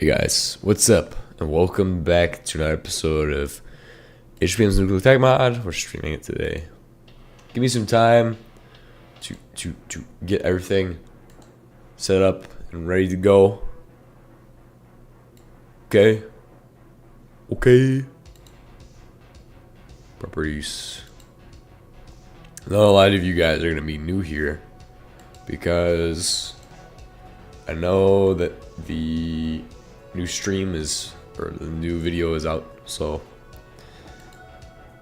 Hey guys, what's up? And welcome back to another episode of HBMs NTM. We're streaming it today. Give me some time to get everything set up and ready to go. Okay. Properties. I know a lot of you guys are gonna be new here because I know that the new stream is, or the new video is out. So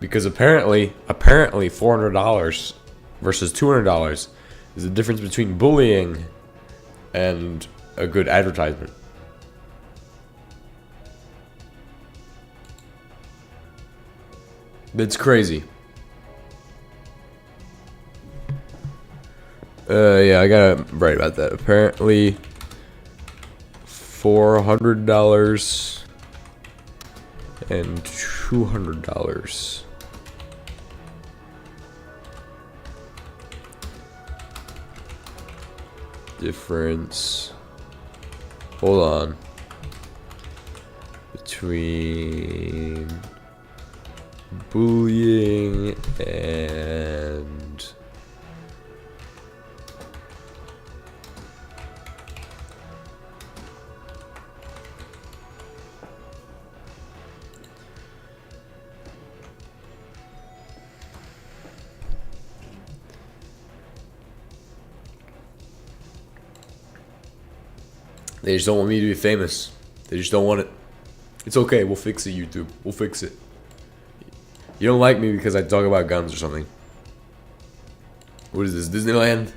because apparently $400 versus $200 is the difference between bullying and a good advertisement. That's crazy. Yeah, I gotta write about that. Apparently $400 and $200. Difference. Hold on. Between bullying and they just don't want me to be famous. They just don't want it. It's okay. We'll fix it, YouTube. We'll fix it. You don't like me because I talk about guns or something. What is this, Disneyland?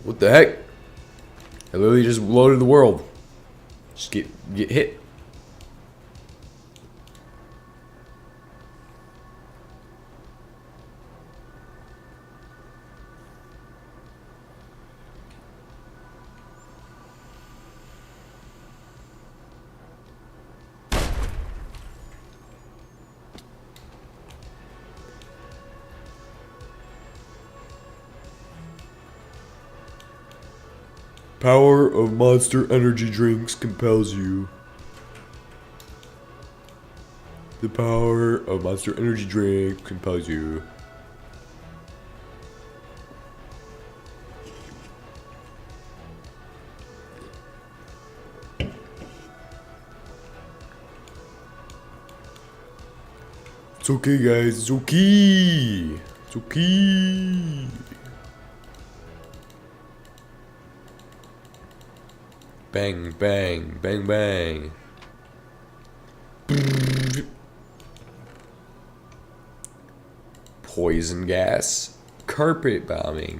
What the heck? I literally just loaded the world. Just get hit. Power of Monster energy drinks compels you. The power of Monster energy drink compels you. It's okay, guys. It's okay. It's okay. Bang, bang, bang, bang. Poison gas, carpet bombing,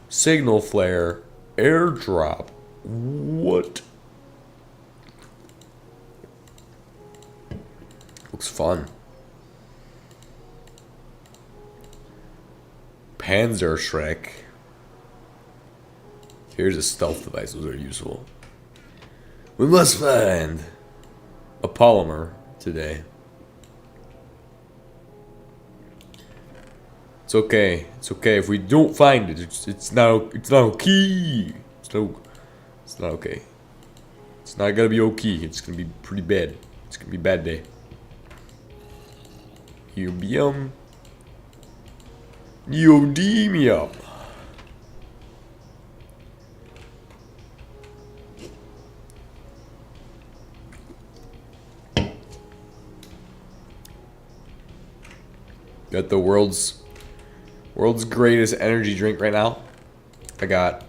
signal flare, airdrop. What? Looks fun. Panzer Shrek. Here's a stealth device. Those are useful. We must find a polymer today. It's okay. It's okay if we don't find it. It's not okay. It's not okay. It's not gonna be okay. It's gonna be pretty bad. It's gonna be a bad day. HBM. Neodymium. Got the world's greatest energy drink right now. I got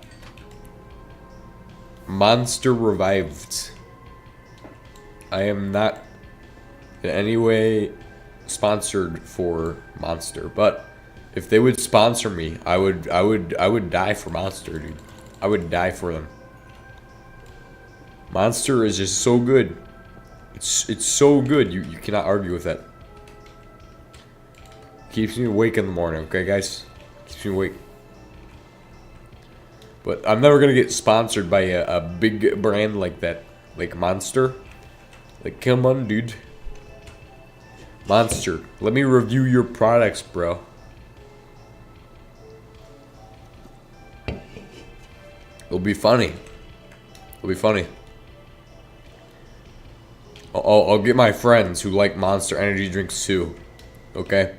Monster Revived. I am not in any way sponsored for Monster, but if they would sponsor me, I would die for Monster, dude. I would die for them. Monster is just so good. It's so good. You cannot argue with that. Keeps me awake in the morning, okay, guys? Keeps me awake. But I'm never gonna get sponsored by a big brand like that, like Monster. Like, come on, dude. Monster, let me review your products, bro. It'll be funny. It'll be funny. I'll get my friends who like Monster energy drinks too. Okay?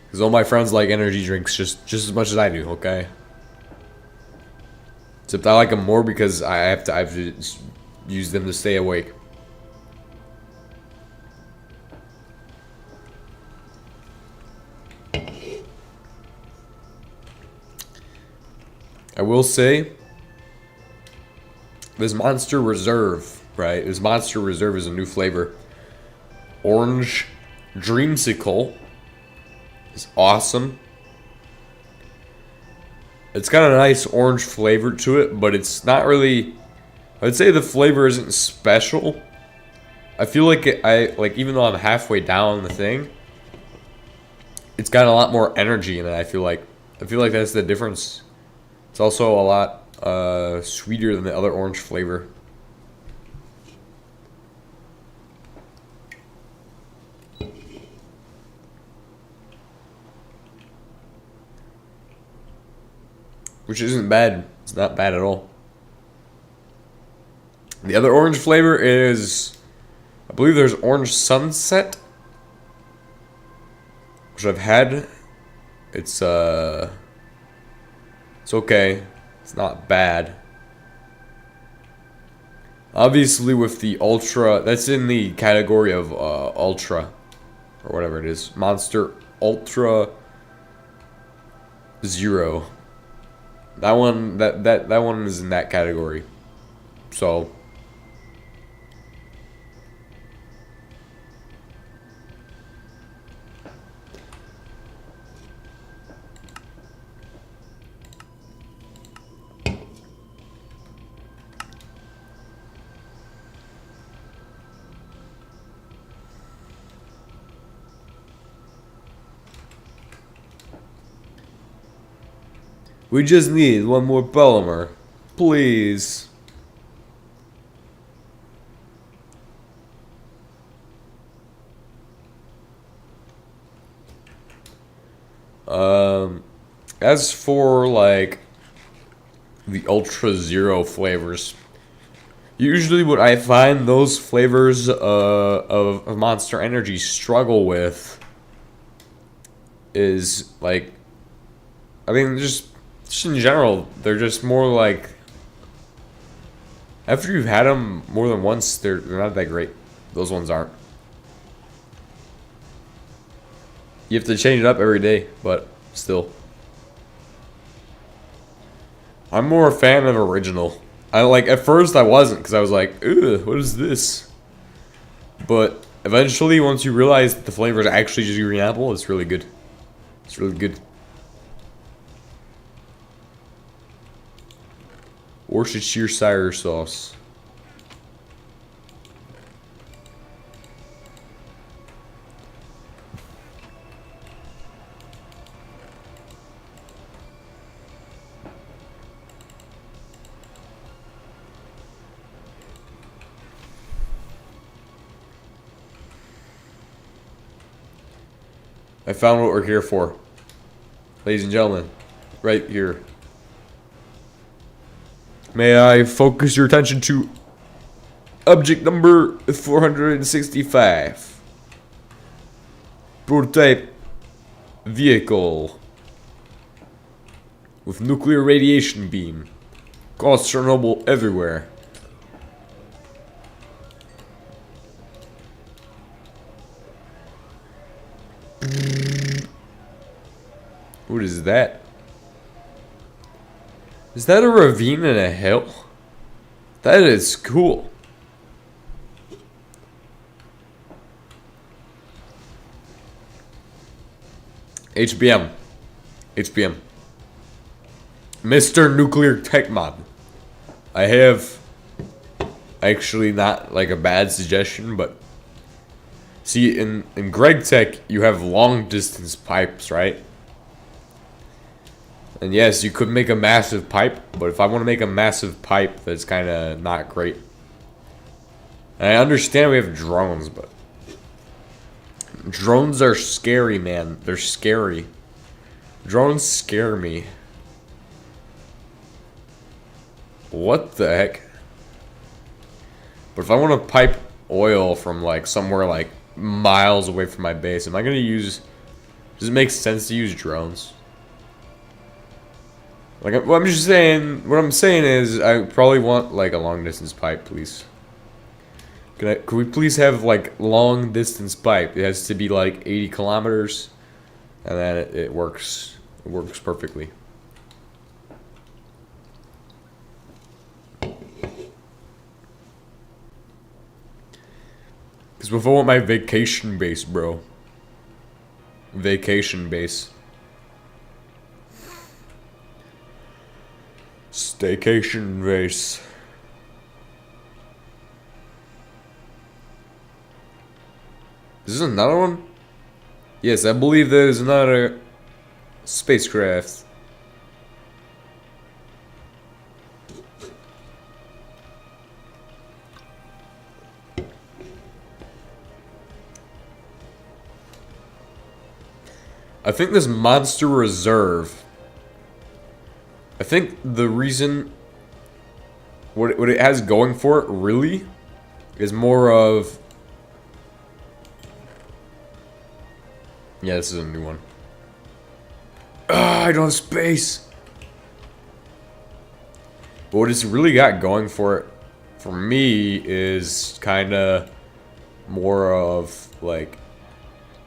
Because all my friends like energy drinks just as much as I do, okay? Except I like them more because I have to use them to stay awake. I will say, this Monster Reserve, right? This Monster Reserve is a new flavor. Orange Dreamsicle is awesome. It's got a nice orange flavor to it, but it's not really... I would say the flavor isn't special. I feel like even though I'm halfway down the thing, it's got a lot more energy in it. I feel like that's the difference. It's also a lot sweeter than the other orange flavor. Which isn't bad. It's not bad at all. The other orange flavor is, I believe there's Orange Sunset, which I've had. It's okay. It's not bad. Obviously with the Ultra, that's in the category of Ultra, or whatever it is. Monster Ultra Zero. That one is in that category. So we just need one more polymer, please. As for like the Ultra Zero flavors, usually what I find those flavors of Monster Energy struggle with is like, I mean, just in general, they're just more like, after you've had them more than once, they're not that great. Those ones aren't. You have to change it up every day, but still. I'm more a fan of original. At first I wasn't, because I was like, ugh, what is this? But eventually, once you realize that the flavor is actually just green apple, it's really good. It's really good. Worcestershire sauce. I found what we're here for, ladies and gentlemen, right here. May I focus your attention to object number 465. Prototype vehicle with nuclear radiation beam. Cause Chernobyl everywhere. What is that? Is that a ravine in a hill? That is cool. HBM. HBM. Mr. Nuclear Tech Mod. I have actually not like a bad suggestion, but see, in Greg Tech you have long distance pipes, right? And yes, you could make a massive pipe, but if I want to make a massive pipe, that's kind of not great. And I understand we have drones, but Drones are scary, man. They're scary. Drones scare me. What the heck? But if I want to pipe oil from like somewhere like miles away from my base, am I gonna use? Does it make sense to use drones? Like, well, I'm just saying. What I'm saying is, I probably want like a long distance pipe, please. Could we please have like long distance pipe? It has to be like 80 kilometers, and then it works. It works perfectly. Because if I want my vacation base, bro. Vacation base. Staycation base. Is this another one? Yes, I believe there is another spacecraft. I think this monster reserve. I think the reason what it has going for it really is more of. Yeah, this is a new one. I don't have space. But what it's really got going for it, for me, is kind of more of like.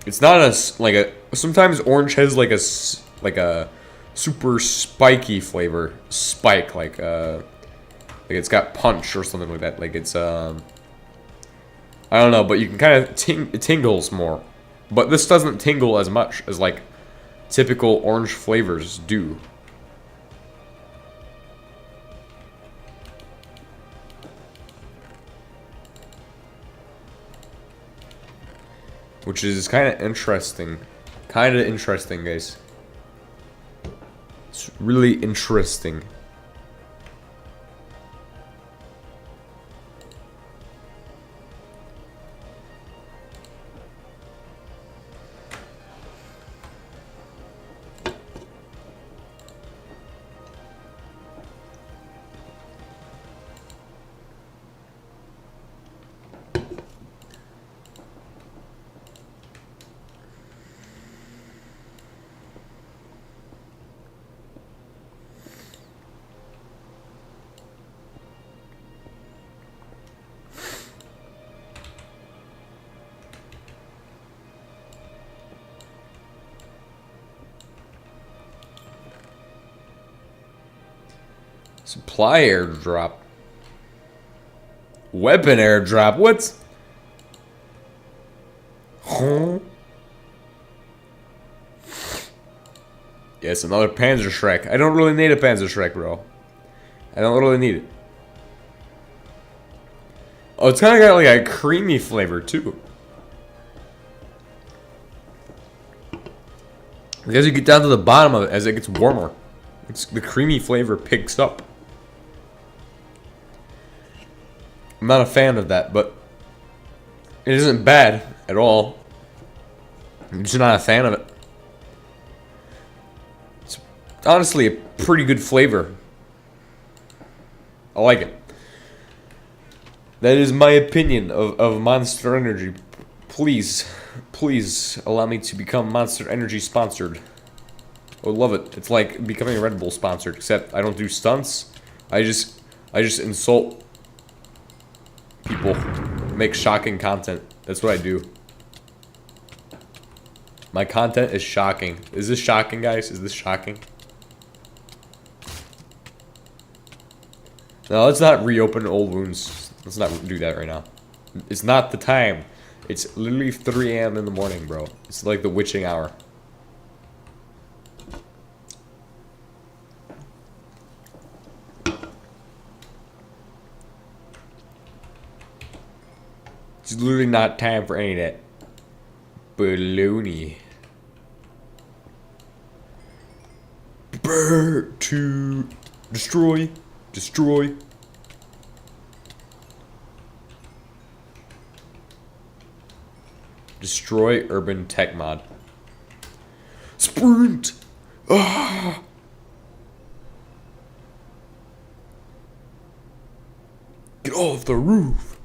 It's not a sometimes orange has like a super spiky flavor, like it's got punch or something like that. Like it's I don't know, but you can kind of it tingles more. But this doesn't tingle as much as like typical orange flavors do. Which is kind of interesting. Kind of interesting, guys. It's really interesting. Supply airdrop. Weapon airdrop. What? Huh? Yes, another Panzer Shrek. I don't really need a Panzer Shrek, bro. I don't really need it. Oh, it's kind of got like a creamy flavor, too. As you get down to the bottom of it, as it gets warmer, the creamy flavor picks up. I'm not a fan of that, but it isn't bad at all. I'm just not a fan of it. It's honestly a pretty good flavor. I like it. That is my opinion of Monster Energy. Please allow me to become Monster Energy sponsored. I would love it. It's like becoming a Red Bull sponsored, except I don't do stunts. I just insult people, make shocking content. That's what I do. My content is shocking. Is this shocking, guys? Is this shocking? No, let's not reopen old wounds. Let's not do that right now. It's not the time. It's literally 3 a.m. in the morning, bro. It's like the witching hour. It's literally not time for any of that baloney. Prepare to destroy. Destroy. Destroy urban tech mod. Sprint! Ah! Get off the roof!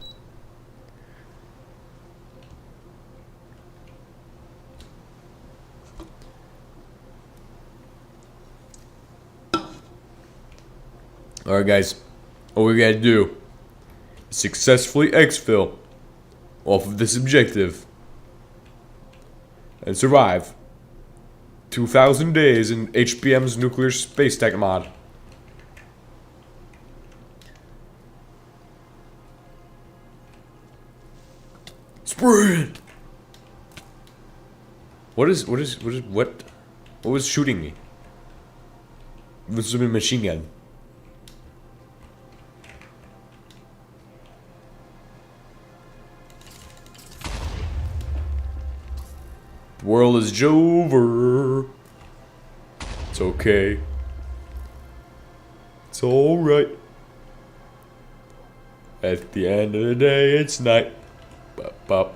Alright guys, all we gotta do is successfully exfil off of this objective and survive 2,000 days in HBM's nuclear space tech mod. Sprint! What was shooting me? This is a machine gun. The world is over. It's okay. It's alright. At the end of the day, it's night. Bop, bop.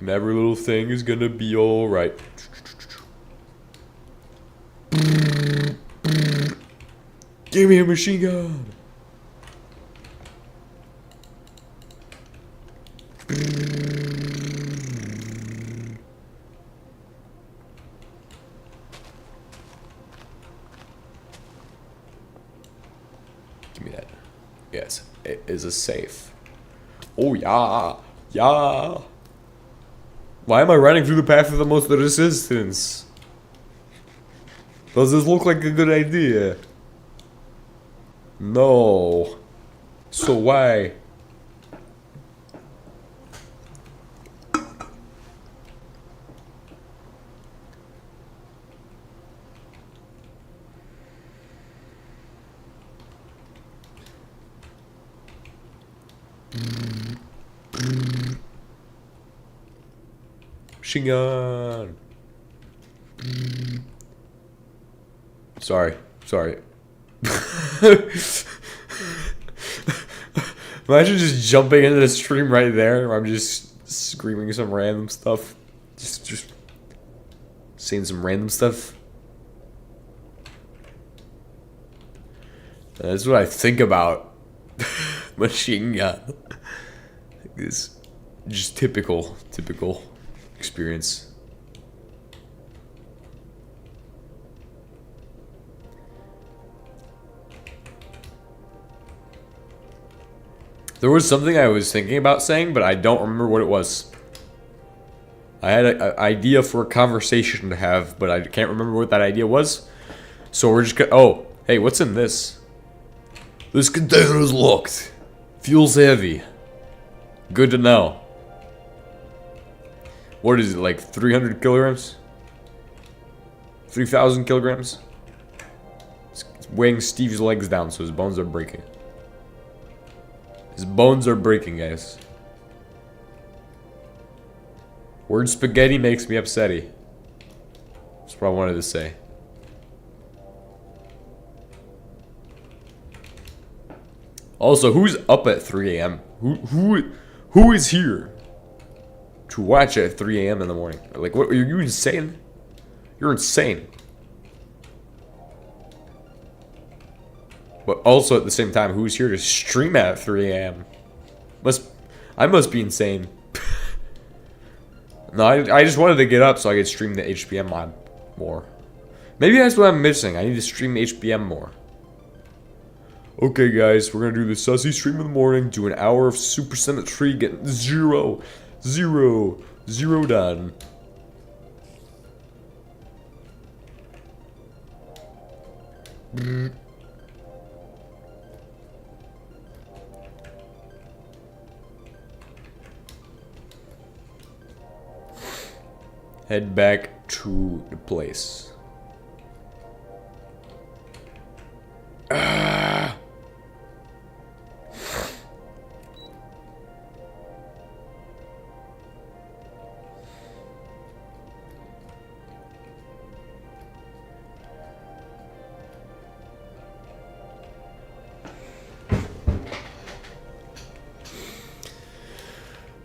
And every little thing is gonna be alright. Give me a machine gun. Give me that. Yes, it is a safe. Oh yeah, yeah. Why am I running through the path of the most resistance? Does this look like a good idea? No. So why? Machine gun. Sorry. Imagine just jumping into the stream right there where I'm just screaming some random stuff. Just saying some random stuff. That's what I think about machine gun. This just typical experience. There was something I was thinking about saying, but I don't remember what it was. I had an idea for a conversation to have, but I can't remember what that idea was. So we're just gonna... Oh, hey, what's in this? This container is locked. Feels heavy. Good to know. What is it, like 300 kilograms? 3,000 kilograms? It's weighing Steve's legs down, so his bones are breaking. His bones are breaking, guys. Word spaghetti makes me upsetty. That's what I wanted to say. Also, who's up at 3 a.m.? Who is here to watch at 3 a.m. in the morning? Like, what? Are you insane? You're insane. But also at the same time, who's here to stream at 3 a.m.? I must be insane. No, I just wanted to get up so I could stream the HBM mod more. Maybe that's what I'm missing. I need to stream HBM more. Okay, guys, we're gonna do the sussy stream in the morning. Do an hour of Super Symmetry, get 0 done. Head back to the place.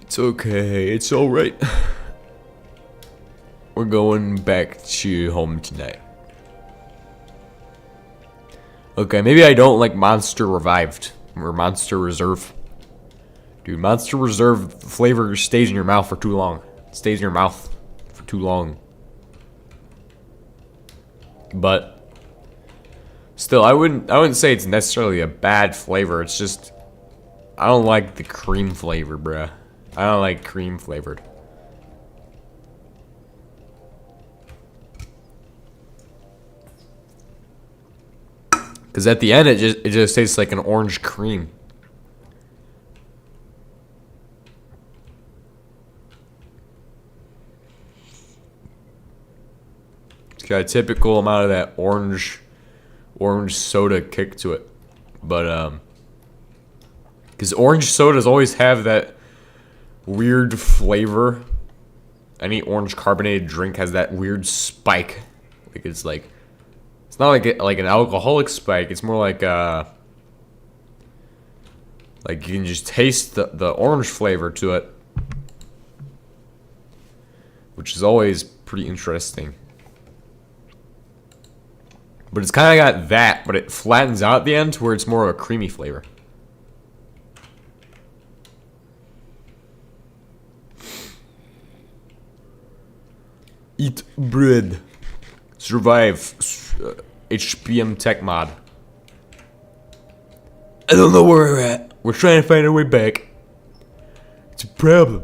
It's okay. It's alright. We're going back to home tonight. Okay, maybe I don't like Monster Revived or Monster Reserve. Dude, Monster Reserve flavor stays in your mouth for too long. It stays in your mouth for too long. But still, I wouldn't say it's necessarily a bad flavor. It's just I don't like the cream flavor, bruh. I don't like cream flavored. Cause at the end it just tastes like an orange cream. It's got a typical amount of that orange soda kick to it. But because orange sodas always have that weird flavor. Any orange carbonated drink has that weird spike. It's not like an alcoholic spike. It's more like you can just taste the orange flavor to it, which is always pretty interesting. But it's kind of got that, but it flattens out at the end to where it's more of a creamy flavor. Eat bread. Survive. HBM tech mod. I don't know where we're at. We're trying to find our way back. It's a problem.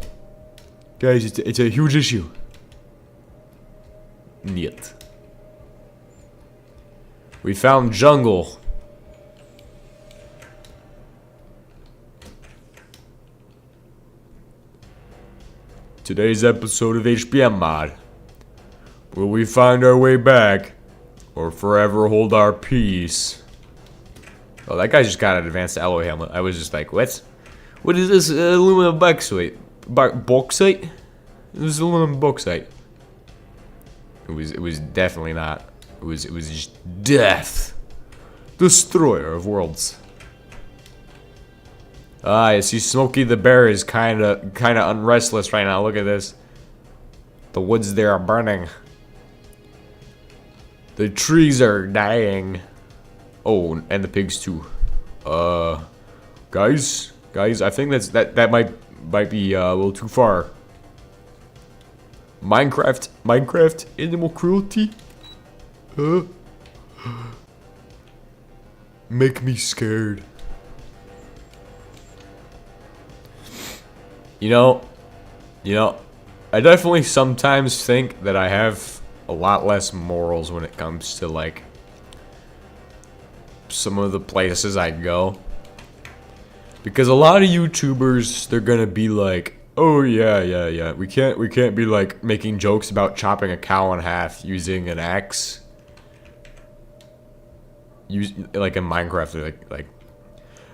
Guys, it's a huge issue. Niet. We found jungle. Today's episode of HBM mod. Will we find our way back, or forever hold our peace? Oh, that guy just got an advanced alloy helmet. I was just like, what? What is this aluminum bauxite? Bauxite? This is aluminum bauxite. It was definitely not. It was just death. Destroyer of worlds. Ah, I see Smokey the Bear is kinda unrestless right now. Look at this. The woods there are burning. The trees are dying. Oh, and the pigs too. Guys, I think that might be a little too far. Minecraft animal cruelty. Make me scared. You know, I definitely sometimes think that I have a lot less morals when it comes to like some of the places I go. Because a lot of YouTubers, they're gonna be like, oh yeah, we can't be like making jokes about chopping a cow in half using an axe. Like in Minecraft, they're like,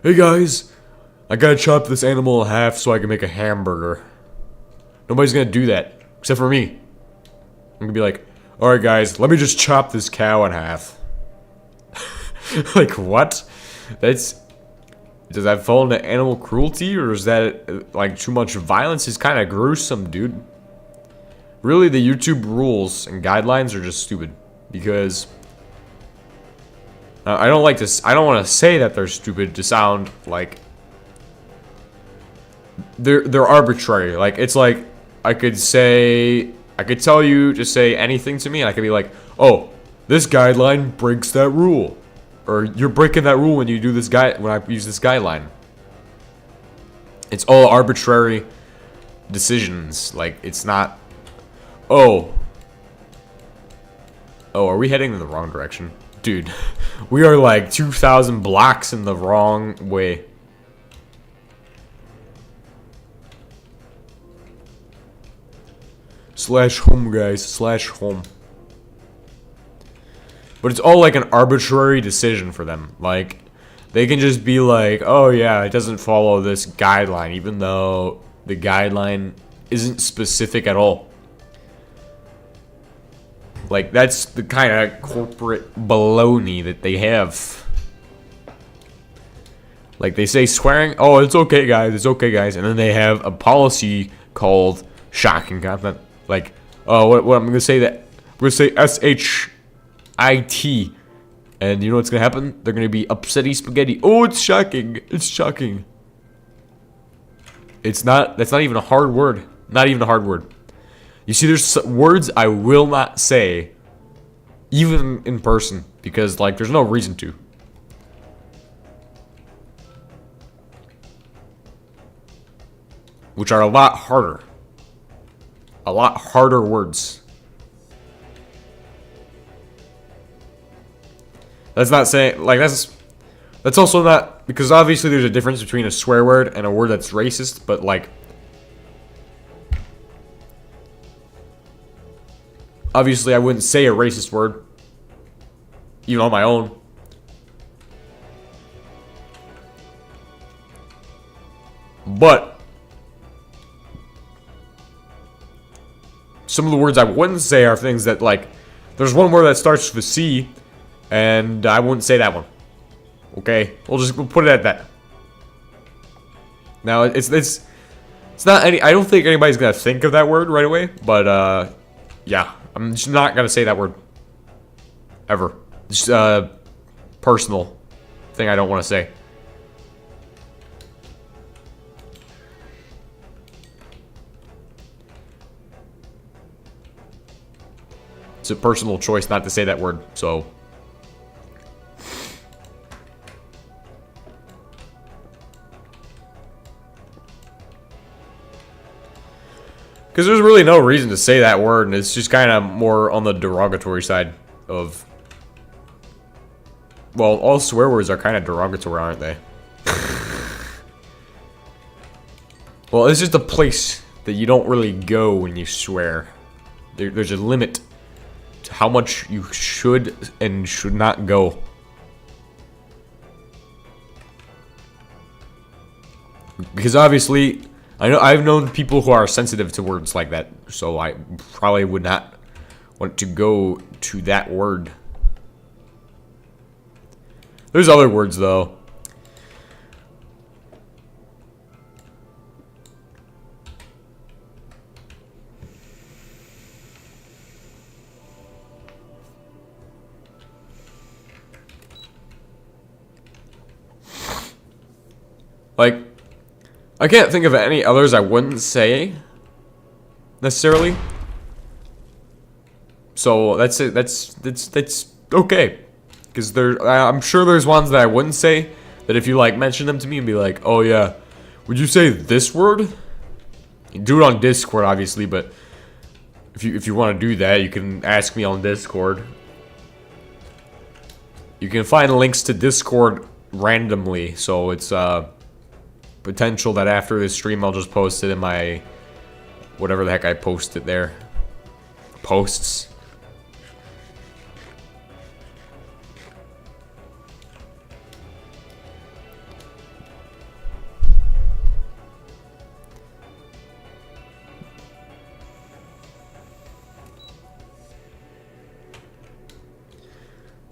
hey guys, I gotta chop this animal in half so I can make a hamburger. Nobody's gonna do that, except for me. I'm gonna be like, alright guys, let me just chop this cow in half. Like, what? Does that fall into animal cruelty, or is that, like, too much violence? It's kind of gruesome, dude. Really, the YouTube rules and guidelines are just stupid. Because I don't want to say that they're stupid to sound like they're arbitrary. Like, it's like I could tell you to say anything to me, and I could be like, oh, this guideline breaks that rule. Or you're breaking that rule when you do this when I use this guideline. It's all arbitrary decisions. Like, it's not, oh, are we heading in the wrong direction? Dude, we are like 2,000 blocks in the wrong way. /home, guys, /home. But it's all like an arbitrary decision for them. Like, they can just be like, oh yeah, it doesn't follow this guideline, even though the guideline isn't specific at all. Like, that's the kind of corporate baloney that they have. Like, they say swearing, oh, it's okay, guys, it's okay, guys. And then they have a policy called shocking content. Like, oh, what I'm going to say that, I'm going to say S-H-I-T. And you know what's going to happen? They're going to be upsetty spaghetti. Oh, it's shocking. It's shocking. It's not, that's not even a hard word. Not even a hard word. You see, there's words I will not say, even in person, because, like, there's no reason to. Which are a lot harder. A lot harder words. That's not saying, like, that's also not, because obviously there's a difference between a swear word and a word that's racist, but, like, obviously I wouldn't say a racist word, even on my own. But some of the words I wouldn't say are things that, like, there's one word that starts with a C, and I wouldn't say that one. Okay, we'll put it at that. Now it's not any. I don't think anybody's gonna think of that word right away, but yeah, I'm just not gonna say that word ever. Just a personal thing I don't want to say. It's a personal choice not to say that word, so. Because there's really no reason to say that word, and it's just kind of more on the derogatory side of... Well, all swear words are kind of derogatory, aren't they? Well, it's just a place that you don't really go when you swear. There's a limit to how much you should and should not go. Because obviously... I know I've known people who are sensitive to words like that, so I probably would not want to go to that word. There's other words though. Like, I can't think of any others I wouldn't say necessarily. So that's it. That's okay. Because I'm sure there's ones that I wouldn't say that if you like mention them to me and be like, oh yeah, would you say this word? You do it on Discord, obviously, but if you want to do that, you can ask me on Discord. You can find links to Discord randomly, so it's potential that after this stream I'll just post it in my whatever the heck I post it there. Posts.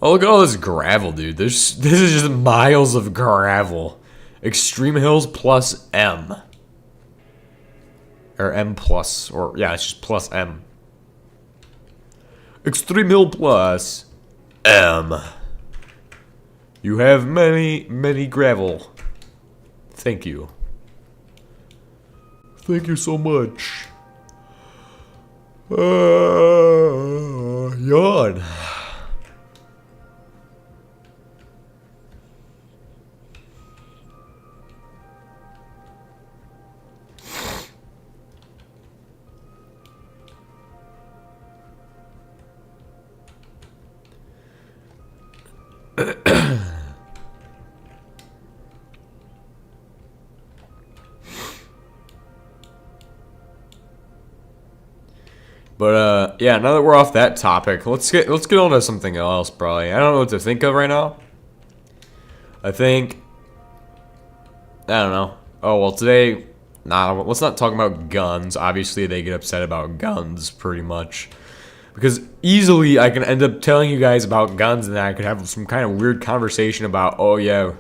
Oh, look at all this gravel, dude. This is just miles of gravel. Extreme Hills plus M. Or M plus. Or, yeah, it's just plus M. Extreme Hill plus M. You have many, many gravel. Thank you. Thank you so much. Yawn. But yeah, now that we're off that topic, let's get on to something else. Probably, I don't know what to think of right now. I don't know. Oh well, today, let's not talk about guns. Obviously, they get upset about guns pretty much. Because easily I can end up telling you guys about guns and then I could have some kind of weird conversation about, oh yeah,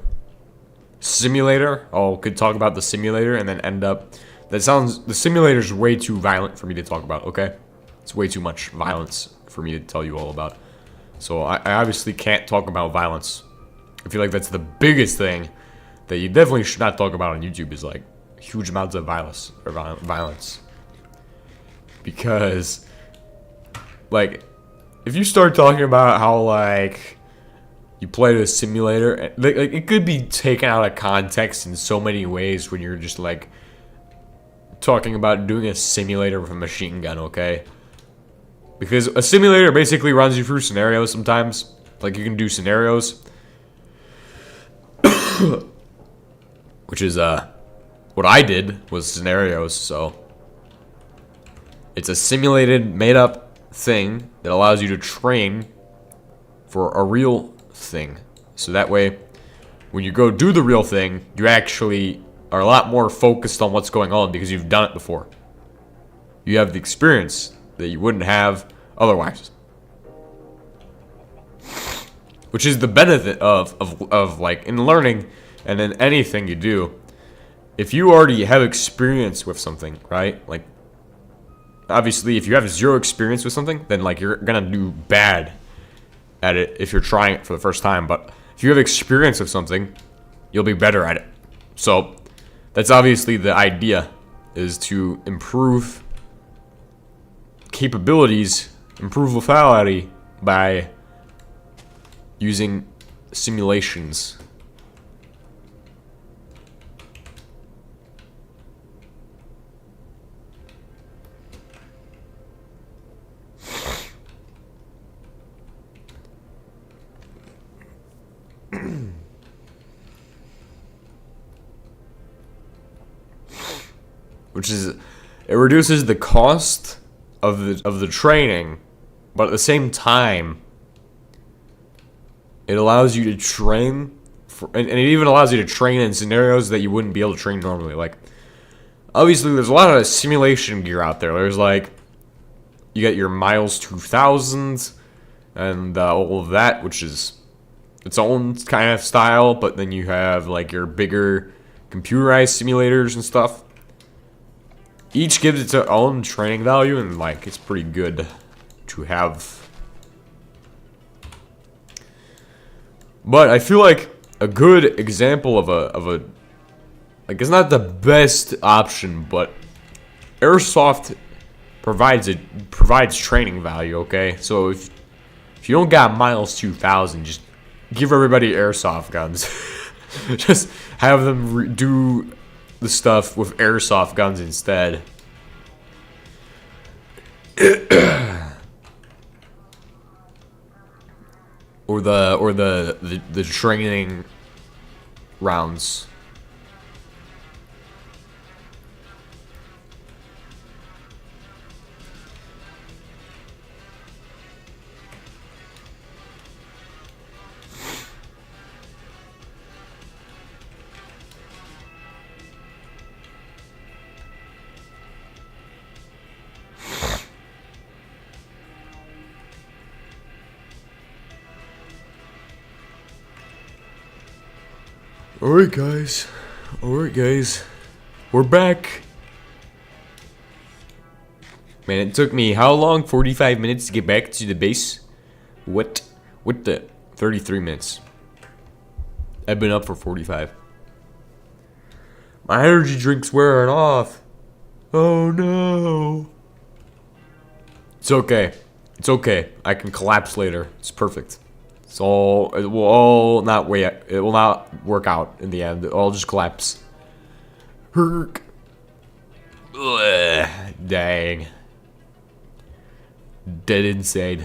simulator. Could talk about the simulator and then end up. The simulator is way too violent for me to talk about. Okay, it's way too much violence for me to tell you all about. So I obviously can't talk about violence. I feel like that's the biggest thing that you definitely should not talk about on YouTube, is like huge amounts of violence or violence. Because like if you start talking about how like you play the simulator, like it could be taken out of context in so many ways when you're just like talking about doing a simulator with a machine gun, okay? Because a simulator basically runs you through scenarios sometimes. Like, you can do scenarios. Which is, what I did was scenarios, so. It's a simulated, made-up thing that allows you to train for a real thing. So that way, when you go do the real thing, you actually are a lot more focused on what's going on because you've done it before. You have the experience that you wouldn't have otherwise. Which is the benefit of like in learning and in anything you do. If you already have experience with something, right? Like obviously if you have zero experience with something, then like you're gonna do bad at it if you're trying it for the first time. But if you have experience with something, you'll be better at it. So that's obviously the idea, is to improve capabilities, improve lethality by using simulations. Which is, it reduces the cost of the training, but at the same time, it allows you to train, and it even allows you to train in scenarios that you wouldn't be able to train normally. Like, obviously, there's a lot of simulation gear out there. There's like, you get your Miles 2000 and all of that, which is its own kind of style. But then you have like your bigger computerized simulators and stuff. Each gives its own training value, and like it's pretty good to have. But I feel like a good example of a like, it's not the best option, but Airsoft provides training value, okay? So if you don't got Miles 2000, just give everybody Airsoft guns. Just have them do the stuff with Airsoft guns instead. or the training rounds. Alright guys, we're back. Man, it took me how long? 45 minutes to get back to the base? What the 33 minutes. I've been up for 45. My energy drink's wearing off. Oh no. It's okay. It's okay. I can collapse later. It's perfect. It will not work out in the end. It'll all just collapse. Herk. Ugh, dang. Dead inside.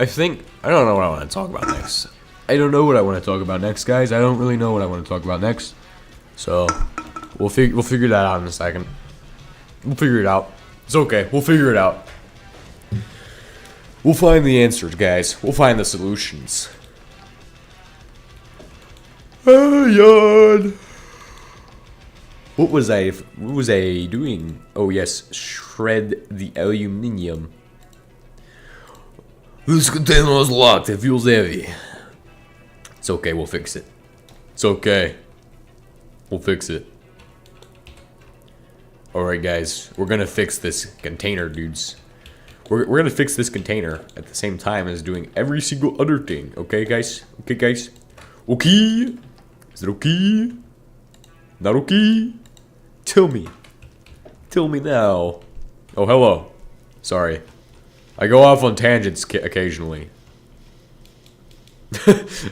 I don't know what I want to talk about next. I don't know what I want to talk about next, guys. I don't really know what I want to talk about next. So, we'll figure that out in a second. We'll figure it out. It's okay. We'll figure it out. We'll find the answers, guys. We'll find the solutions. Oh, yawn. What was I doing? Oh yes, shred the aluminium. This container is locked. It feels heavy. It's okay. We'll fix it. It's okay. We'll fix it. Alright guys, we're gonna fix this container, dudes. We're gonna fix this container at the same time as doing every single other thing. Okay guys? Okay guys? Okay? Is it okay? Not okay? Tell me. Tell me now. Oh, hello. Sorry. I go off on tangents occasionally.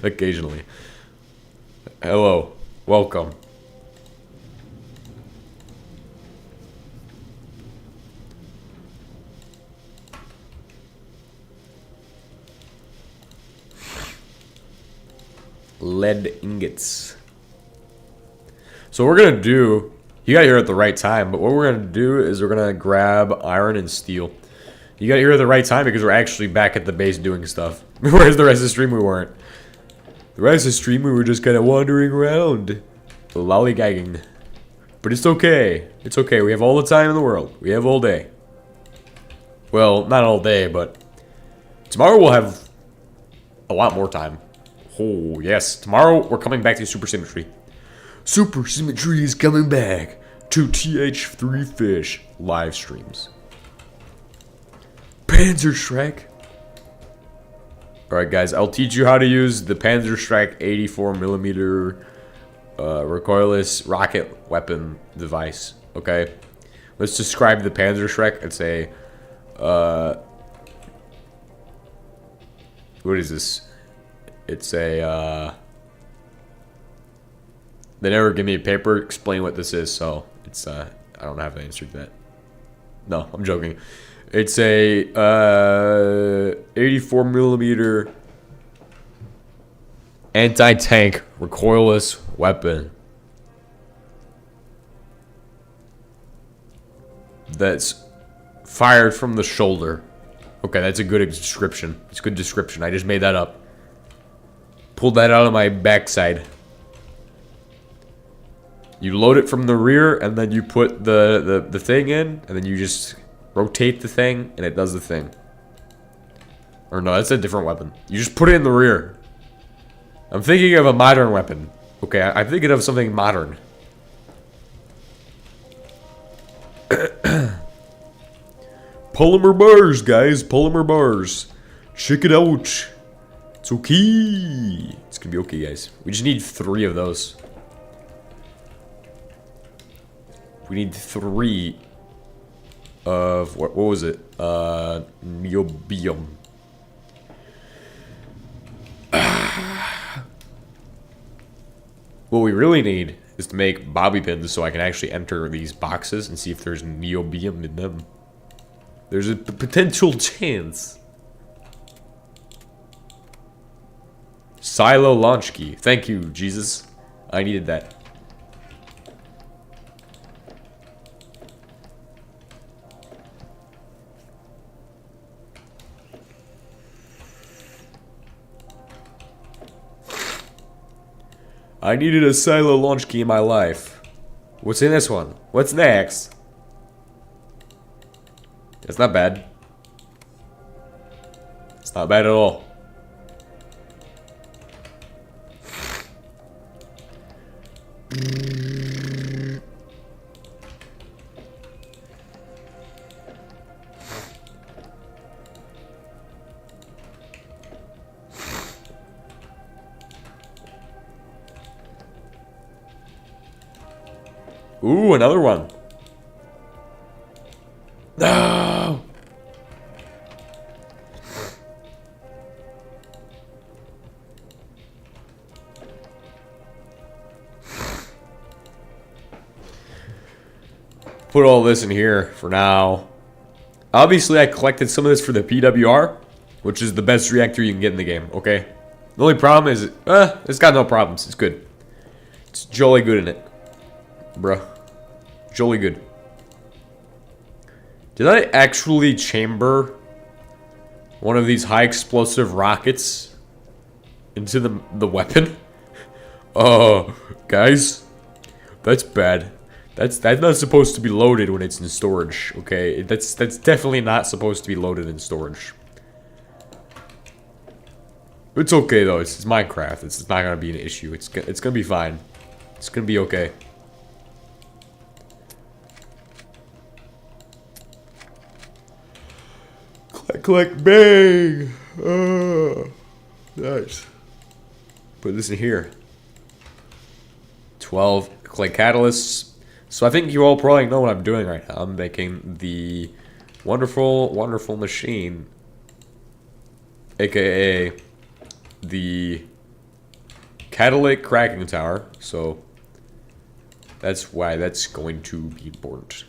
Occasionally. Hello. Welcome. Lead ingots. So what we're gonna do, you got here at the right time, but what we're gonna do is we're gonna grab iron and steel. You got here at the right time because we're actually back at the base doing stuff. Whereas the rest of the stream we weren't. The rest of the stream we were just kind of wandering around, lollygagging. But it's okay. It's okay. We have all the time in the world. We have all day. Well, not all day, but tomorrow we'll have a lot more time. Oh, yes. Tomorrow, we're coming back to Super Symmetry. Super Symmetry is coming back to TH3 Fish live streams. Panzerschreck. Alright, guys. I'll teach you how to use the Panzerschreck 84mm recoilless rocket weapon device. Okay? Let's describe the Panzerschreck. It's a... what is this? It's a, they never give me a paper explain what this is, so it's, I don't have an answer to that. No, I'm joking. It's a, 84mm anti-tank recoilless weapon that's fired from the shoulder. Okay, that's a good description. It's a good description. I just made that up. Pulled that out of my backside. You load it from the rear, and then you put the thing in, and then you just rotate the thing, and it does the thing. Or no, that's a different weapon. You just put it in the rear. I'm thinking of a modern weapon. Okay, I'm thinking of something modern. Polymer bars, guys. Polymer bars. Check it out. It's okay. It's gonna be okay, guys. We just need 3 of those. We need 3 of what was it? Niobium. What we really need is to make bobby pins so I can actually enter these boxes and see if there's niobium in them. There's a potential chance. Silo launch key. Thank you, Jesus. I needed that. I needed a silo launch key in my life. What's in this one? What's next? It's not bad. It's not bad at all. Ooh, another one. No. Put all this in here for now. Obviously, I collected some of this for the PWR, which is the best reactor you can get in the game, okay? The only problem is, it's got no problems. It's good. It's jolly good in it. Bruh. Jolly good. Did I actually chamber one of these high explosive rockets into the weapon? Oh, guys, that's bad. That's not supposed to be loaded when it's in storage. Okay, that's definitely not supposed to be loaded in storage. It's okay though. It's Minecraft. It's not gonna be an issue. It's gonna be fine. It's gonna be okay. Click, click, bang. Oh, nice. Put this in here. 12 clay catalysts. So I think you all probably know what I'm doing right now. I'm making the wonderful, wonderful machine, aka the catalytic cracking tower. So that's why that's going to be important.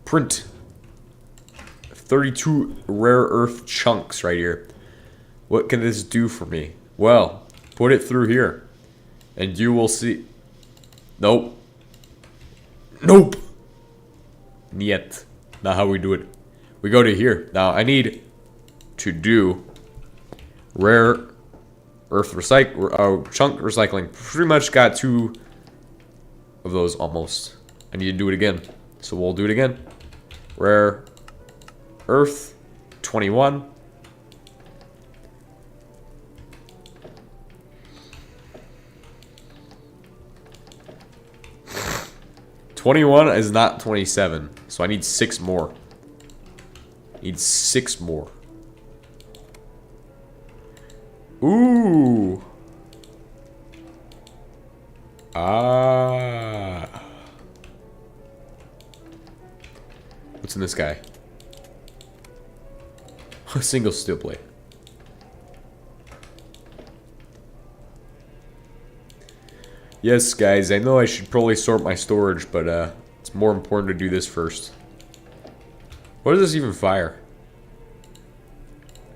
Print 32 rare earth chunks right here. What can this do for me? Well, put it through here and you will see. Nope. Nope. Niet. Not how we do it. We go to here. Now I need to do rare earth chunk recycling. Pretty much got 2 of those almost. I need to do it again. So we'll do it again. Rare earth 21. $21 is not 27, so I need 6 more. Need 6 more. Ooh. Ah. What's in this guy? A single steel plate. Yes, guys, I know I should probably sort my storage, but it's more important to do this first. What does this even fire?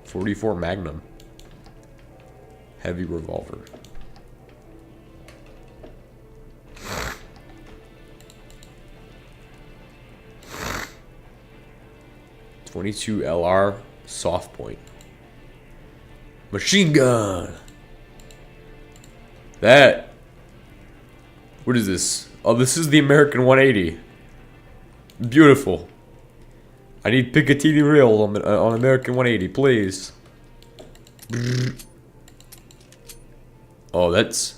44 Magnum. Heavy revolver. .22 LR soft point. Machine gun. That. What is this? Oh, this is the American 180. Beautiful. I need Picatinny rail on American 180, please. Oh, that's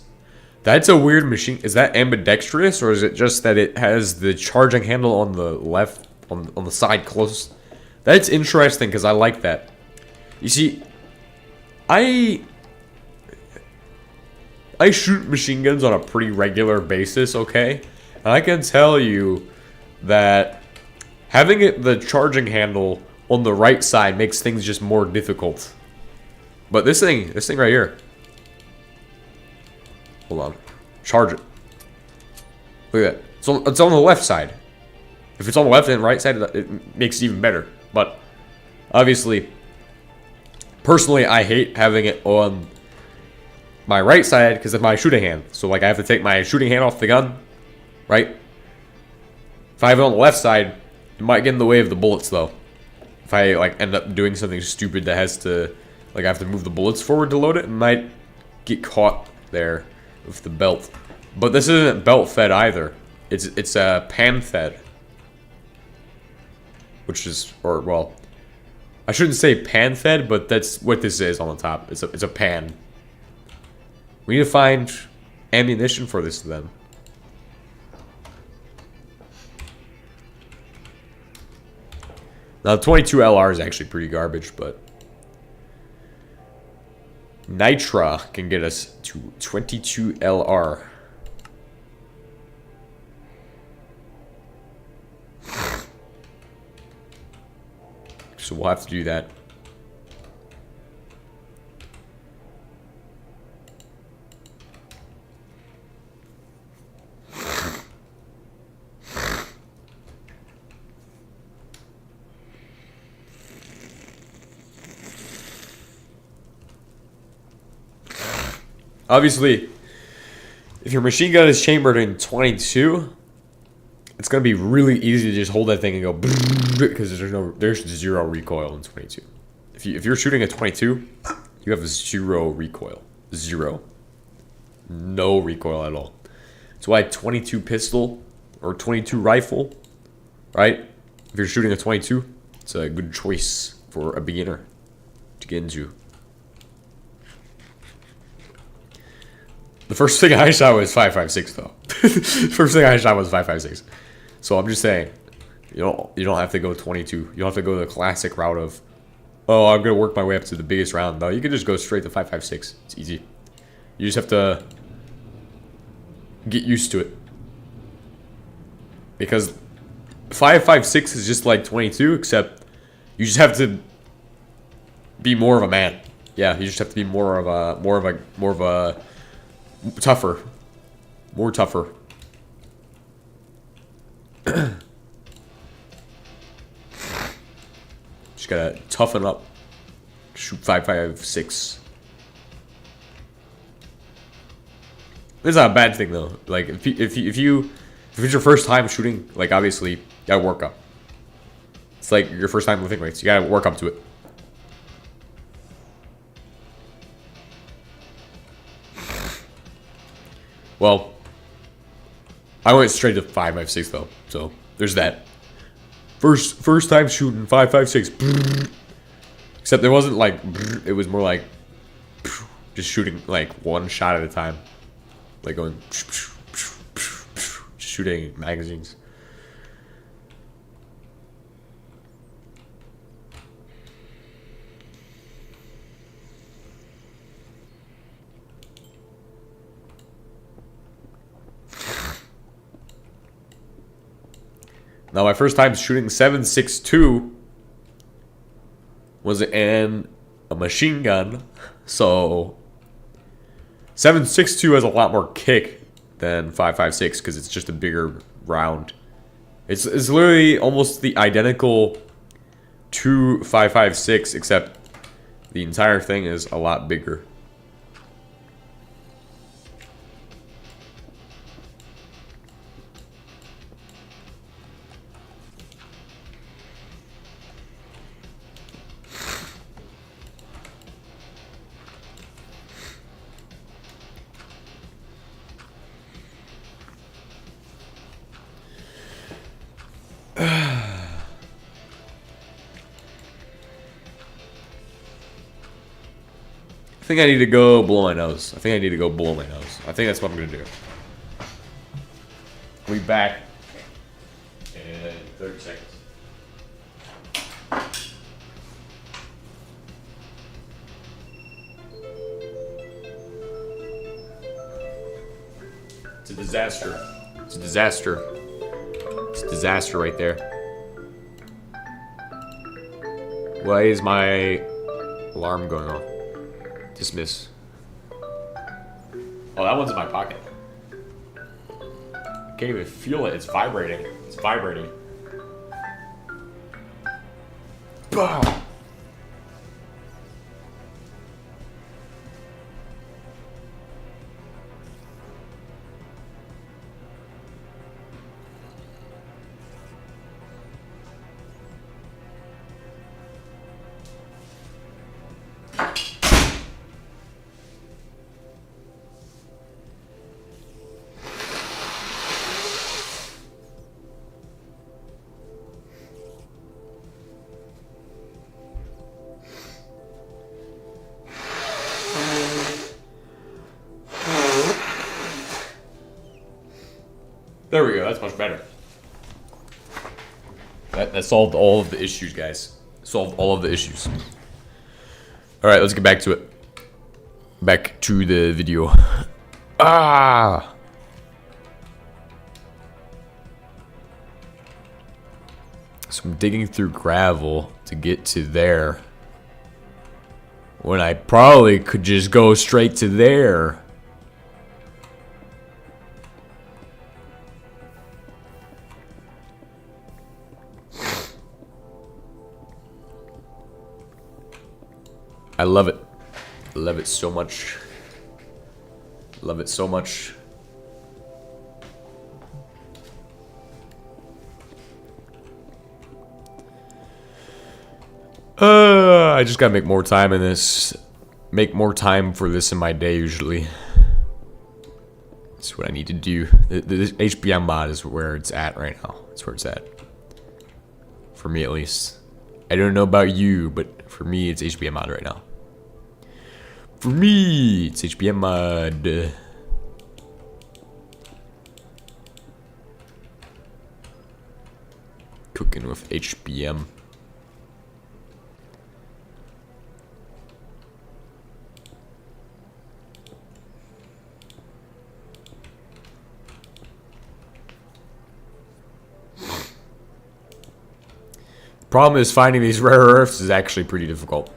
a weird machine. Is that ambidextrous, or is it just that it has the charging handle on the left, on the side close? That's interesting because I like that. You see, I shoot machine guns on a pretty regular basis, okay? And I can tell you that having the charging handle on the right side makes things just more difficult. But this thing right here. Hold on. Charge it. Look at that. It's on the left side. If it's on the left and right side, it makes it even better. But obviously, personally, I hate having it on my right side because of my shooting hand. So like I have to take my shooting hand off the gun, right? If I have it on the left side, it might get in the way of the bullets though. If I like end up doing something stupid that has to, like I have to move the bullets forward to load it, it might get caught there with the belt. But this isn't belt fed either. It's a pan fed. Which is, or well, I shouldn't say pan fed, but that's what this is on the top. It's a pan. We need to find ammunition for this then. Now, the 22 LR is actually pretty garbage, but Nitra can get us to 22 LR. So we'll have to do that. Obviously, if your machine gun is chambered in 22, it's gonna be really easy to just hold that thing and go because there's zero recoil in 22. If you're shooting at 22, you have 0 recoil, 0, No recoil at all. That's why 22 pistol or 22 rifle, right? If you're shooting a 22, it's a good choice for a beginner to get into. The first thing I shot was 5.56 though. First thing I shot was 5.56. So I'm just saying, you don't have to go 22. You don't have to go the classic route of, oh, I'm gonna work my way up to the biggest round. No, you can just go straight to 5.56. It's easy. You just have to get used to it. Because 5.56 is just like 22, except you just have to be more of a man. Yeah, you just have to be more of a tougher. More tougher. Just gotta toughen up. Shoot 5.56. It's not a bad thing though. Like if it's your first time shooting, like obviously you gotta work up. It's like your first time lifting weights. You gotta work up to it. Well, I went straight to 5.56 though, so there's that. First time shooting 5.56. Except it wasn't like, it was more like just shooting like one shot at a time, like going just shooting magazines. Now, my first time shooting 7.62 was in a machine gun, so 7.62 has a lot more kick than 5.56 because it's just a bigger round. It's literally almost the identical to 5.56, except the entire thing is a lot bigger. I think I need to go blow my nose. I think that's what I'm gonna do. We'll be back in 30 seconds. It's a disaster. It's a disaster. It's a disaster right there. Why is my alarm going off? Dismiss. Oh, that one's in my pocket. I can't even feel it. It's vibrating. It's vibrating. Boom! There we go. That's much better. That solved all of the issues, guys. Solved all of the issues. All right, let's get back to it. Back to the video. Ah! So I'm digging through gravel to get to there, when I probably could just go straight to there. I love it. I love it so much. Love it so much. I just gotta make more time in this. Make more time for this in my day usually. That's what I need to do. The HBM mod is where it's at right now. That's where it's at. For me, at least. I don't know about you, but for me, it's HBM mod right now. For me, it's HBM mod. Cooking with HBM. Problem is finding these rare earths is actually pretty difficult.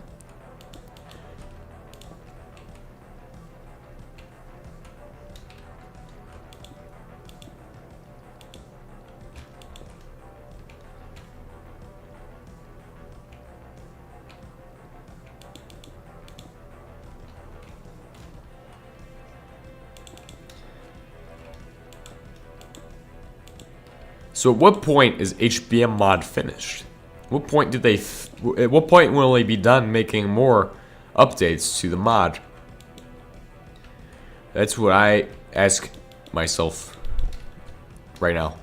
So at what point is HBM mod finished? What point did they? At what point will they be done making more updates to the mod? That's what I ask myself right now.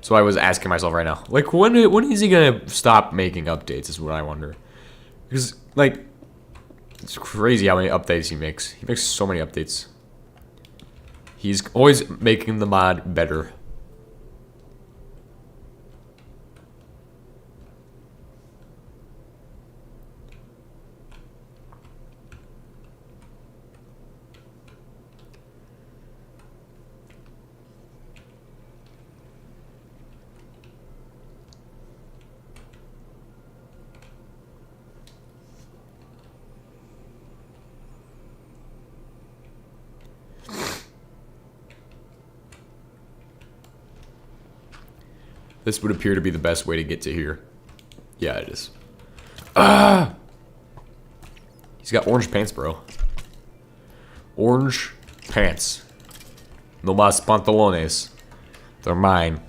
So I was asking myself right now, like, when is he gonna stop making updates? Is what I wonder. Because like, it's crazy how many updates he makes. He makes so many updates. He's always making the mod better. This would appear to be the best way to get to here. Yeah, it is. Ah! He's got orange pants, bro. Orange pants. No más pantalones. They're mine.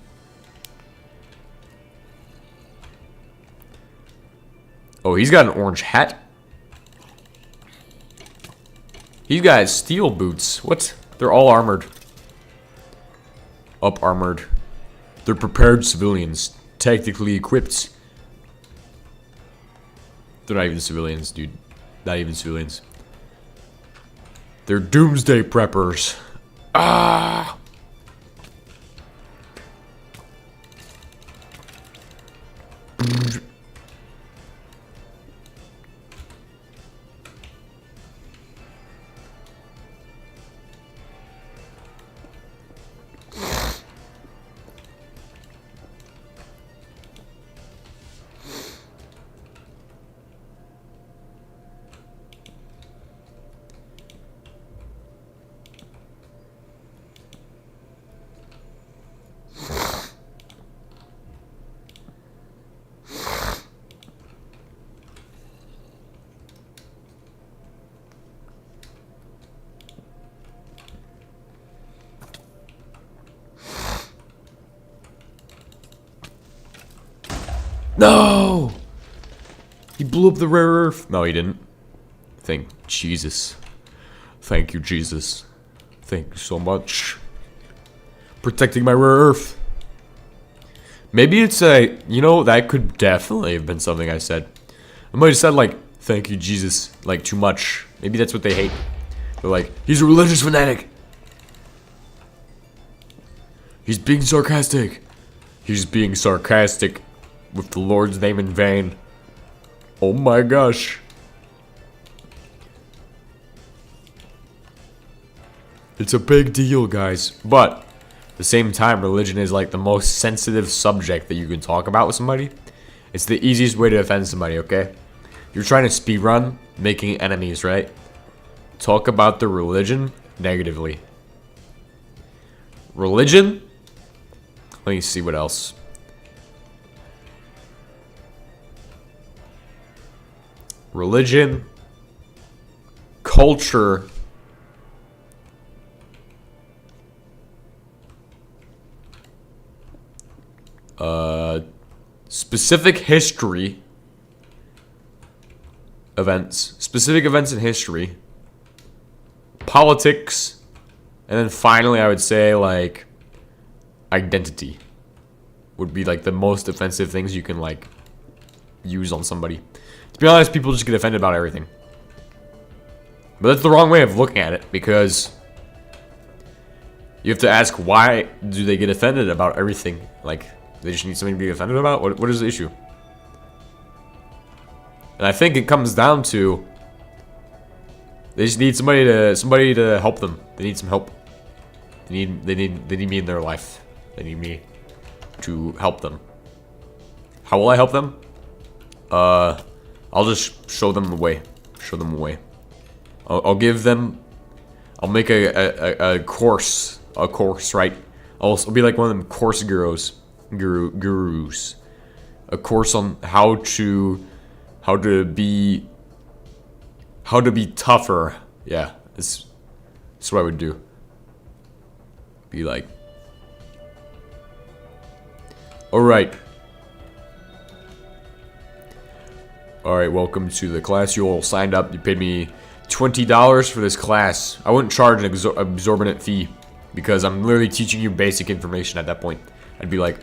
Oh, he's got an orange hat. He's got steel boots. What? They're all armored. Up armored. They're prepared civilians, tactically equipped. They're not even civilians, dude. Not even civilians. They're doomsday preppers. Ah! No! He blew up the rare earth. No, he didn't. Thank Jesus. Thank you, Jesus. Thank you so much. Protecting my rare earth. Maybe it's a... You know, that could definitely have been something I said. I might have said, like, thank you, Jesus. Like, too much. Maybe that's what they hate. They're like, he's a religious fanatic. He's being sarcastic. He's being sarcastic. With the Lord's name in vain. Oh my gosh. It's a big deal, guys. But at the same time, religion is like the most sensitive subject that you can talk about with somebody. It's the easiest way to offend somebody, okay? You're trying to speedrun making enemies, right? Talk about the religion negatively. Religion? Let me see what else. Religion, culture, specific history, specific events in history, politics, And then finally, I would say, like, identity would be, like, the most offensive things you can, like, use on somebody. To be honest, people just get offended about everything. But that's the wrong way of looking at it, because you have to ask, why do they get offended about everything? Like, they just need something to be offended about? What is the issue? And I think it comes down to they just need somebody to help them. They need some help. They need me in their life. They need me to help them. How will I help them? I'll just show them the way. Show them the way. I'll give them. I'll make a course. A course, right? I'll be like one of them course gurus. A course on how to be tougher. Yeah, that's what I would do. Be like, all right, welcome to the class. You all signed up. You paid me $20 for this class. I wouldn't charge an exorbitant fee because I'm literally teaching you basic information at that point. I'd be like,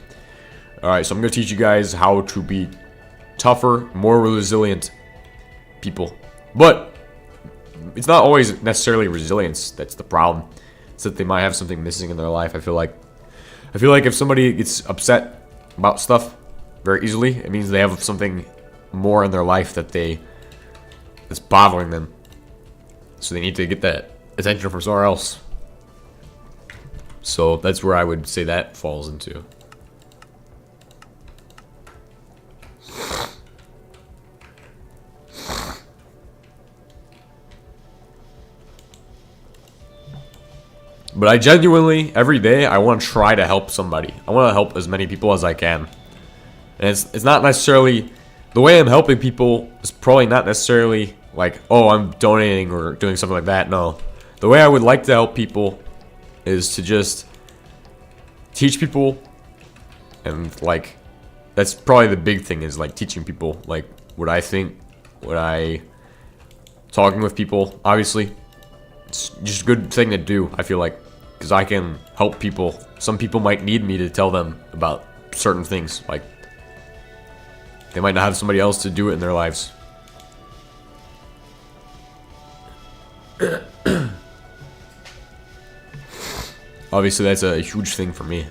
all right, so I'm gonna teach you guys how to be tougher, more resilient people. But it's not always necessarily resilience that's the problem. It's that they might have something missing in their life. I feel like if somebody gets upset about stuff very easily, it means they have something more in their life that's bothering them. So they need to get that attention from somewhere else. So that's where I would say that falls into. But I genuinely, every day, I want to try to help somebody. I want to help as many people as I can. And it's not necessarily, the way I'm helping people is probably not necessarily like, oh, I'm donating or doing something like that. No. The way I would like to help people is to just teach people. And like, that's probably the big thing, is like teaching people like what I think, talking with people, obviously. It's just a good thing to do, I feel like, because I can help people. Some people might need me to tell them about certain things. Like, they might not have somebody else to do it in their lives. Obviously, that's a huge thing for me.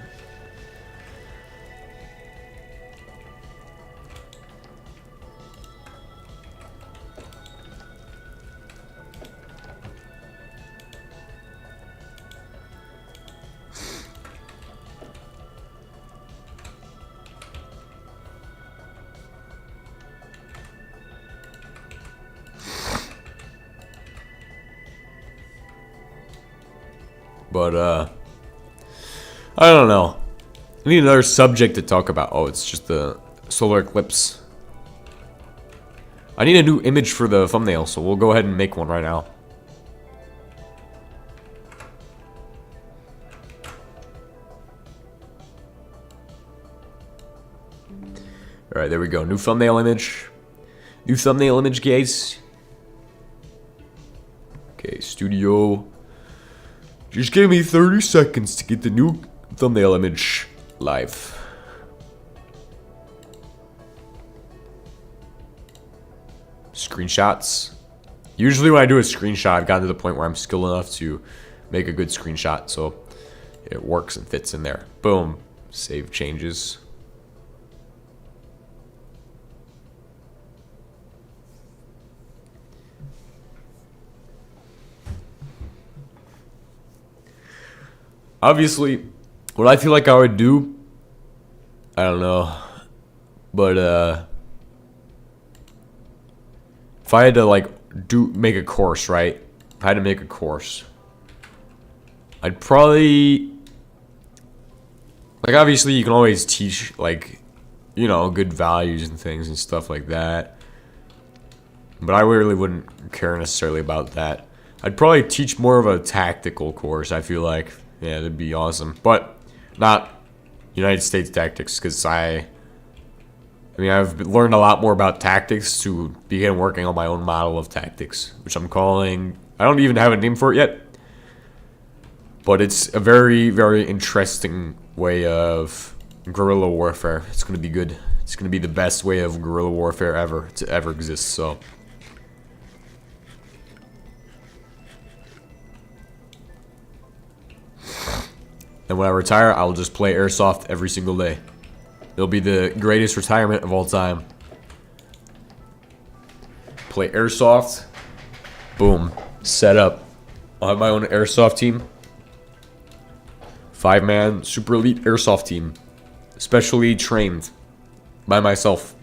But, I don't know. I need another subject to talk about. Oh, it's just the solar eclipse. I need a new image for the thumbnail, so we'll go ahead and make one right now. Alright, there we go. New thumbnail image. New thumbnail image, guys. Okay, studio. Just give me 30 seconds to get the new thumbnail image live. Screenshots. Usually when I do a screenshot, I've gotten to the point where I'm skilled enough to make a good screenshot, so it works and fits in there. Boom. Save changes. Obviously, what I feel like I would do, I don't know, but if I had to like make a course, right? If I had to make a course, I'd probably, like, obviously you can always teach, like, you know, good values and things and stuff like that, but I really wouldn't care necessarily about that. I'd probably teach more of a tactical course, I feel like. Yeah, that'd be awesome. But not United States tactics, because I've learned a lot more about tactics to begin working on my own model of tactics, which I'm calling, I don't even have a name for it yet, But it's a very, very interesting way of guerrilla warfare. It's going to be good. It's going to be the best way of guerrilla warfare ever to ever exist. So, and when I retire, I'll just play Airsoft every single day. It'll be the greatest retirement of all time. Play Airsoft. Boom. Set up. I'll have my own Airsoft team. 5-man super elite Airsoft team. Specially trained by myself.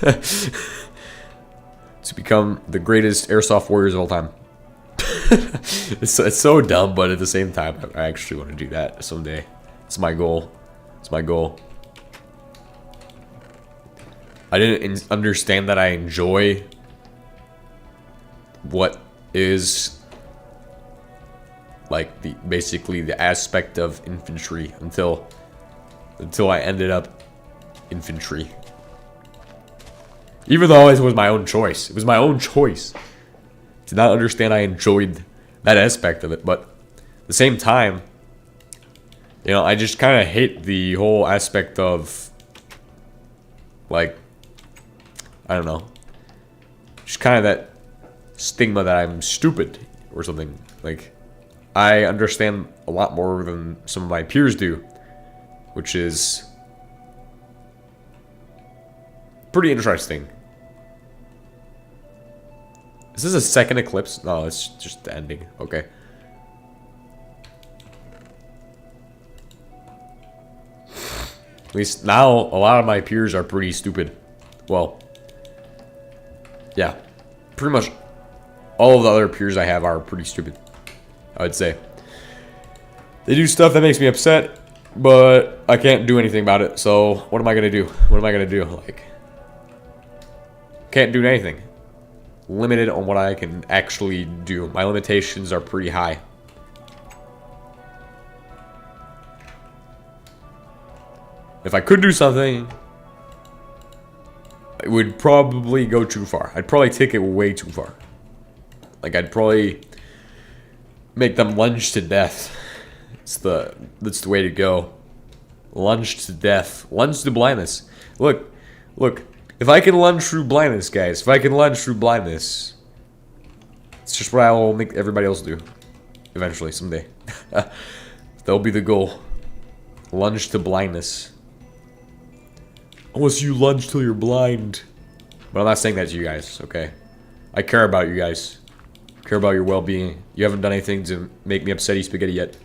To become the greatest Airsoft warriors of all time. It's so dumb, but at the same time, I actually want to do that someday. It's my goal. It's my goal. I didn't understand that I enjoy what is like basically the aspect of infantry until I ended up infantry. Even though it was my own choice. It was my own choice. Did not understand I enjoyed that aspect of it, but at the same time, you know, I just kind of hate the whole aspect of, like, I don't know, just kind of that stigma that I'm stupid or something. Like, I understand a lot more than some of my peers do, which is pretty interesting. Is this a second eclipse? No, it's just the ending. Okay. At least now, a lot of my peers are pretty stupid. Well, yeah. Pretty much all of the other peers I have are pretty stupid, I would say. They do stuff that makes me upset, but I can't do anything about it. So, what am I going to do? What am I going to do? Like, can't do anything. Limited on what I can actually do. My limitations are pretty high. If I could do something, it would probably go too far. I'd probably take it way too far. Like, I'd probably make them lunge to death. That's the way to go. Lunge to death. Lunge to blindness. Look. If I can lunge through blindness, guys, if I can lunge through blindness, it's just what I will make everybody else do. Eventually, someday. That'll be the goal. Lunge to blindness. Unless you lunge till you're blind. But I'm not saying that to you guys, okay? I care about you guys. I care about your well-being. You haven't done anything to make me upsetty spaghetti yet.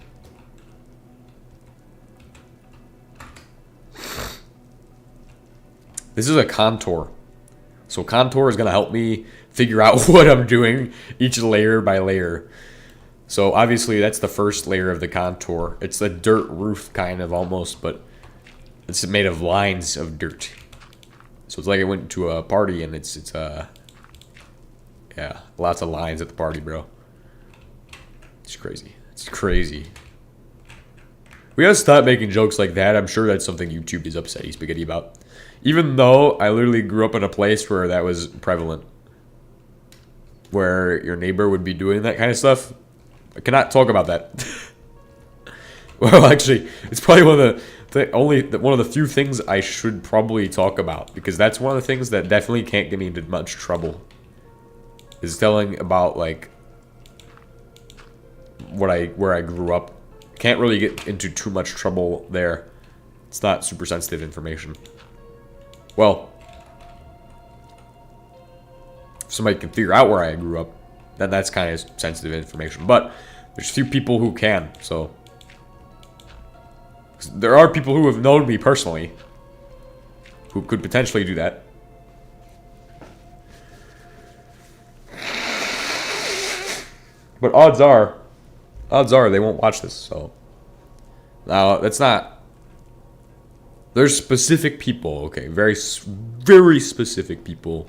This is a contour. So contour is going to help me figure out what I'm doing each layer by layer. So obviously that's the first layer of the contour. It's the dirt roof kind of almost, but it's made of lines of dirt. So it's like I went to a party and it's yeah, lots of lines at the party, bro. It's crazy. It's crazy. We gotta stop making jokes like that. I'm sure that's something YouTube is upsetty spaghetti about. Even though I literally grew up in a place where that was prevalent. Where your neighbor would be doing that kind of stuff. I cannot talk about that. Well, actually, it's probably one of the few things I should probably talk about. Because that's one of the things that definitely can't get me into much trouble. Is telling about, like, where I grew up. Can't really get into too much trouble there. It's not super sensitive information. Well, if somebody can figure out where I grew up, then that's kind of sensitive information. But there's few people who can, so there are people who have known me personally who could potentially do that. But odds are they won't watch this, so. Now, that's not. There's specific people, okay? Very, very specific people.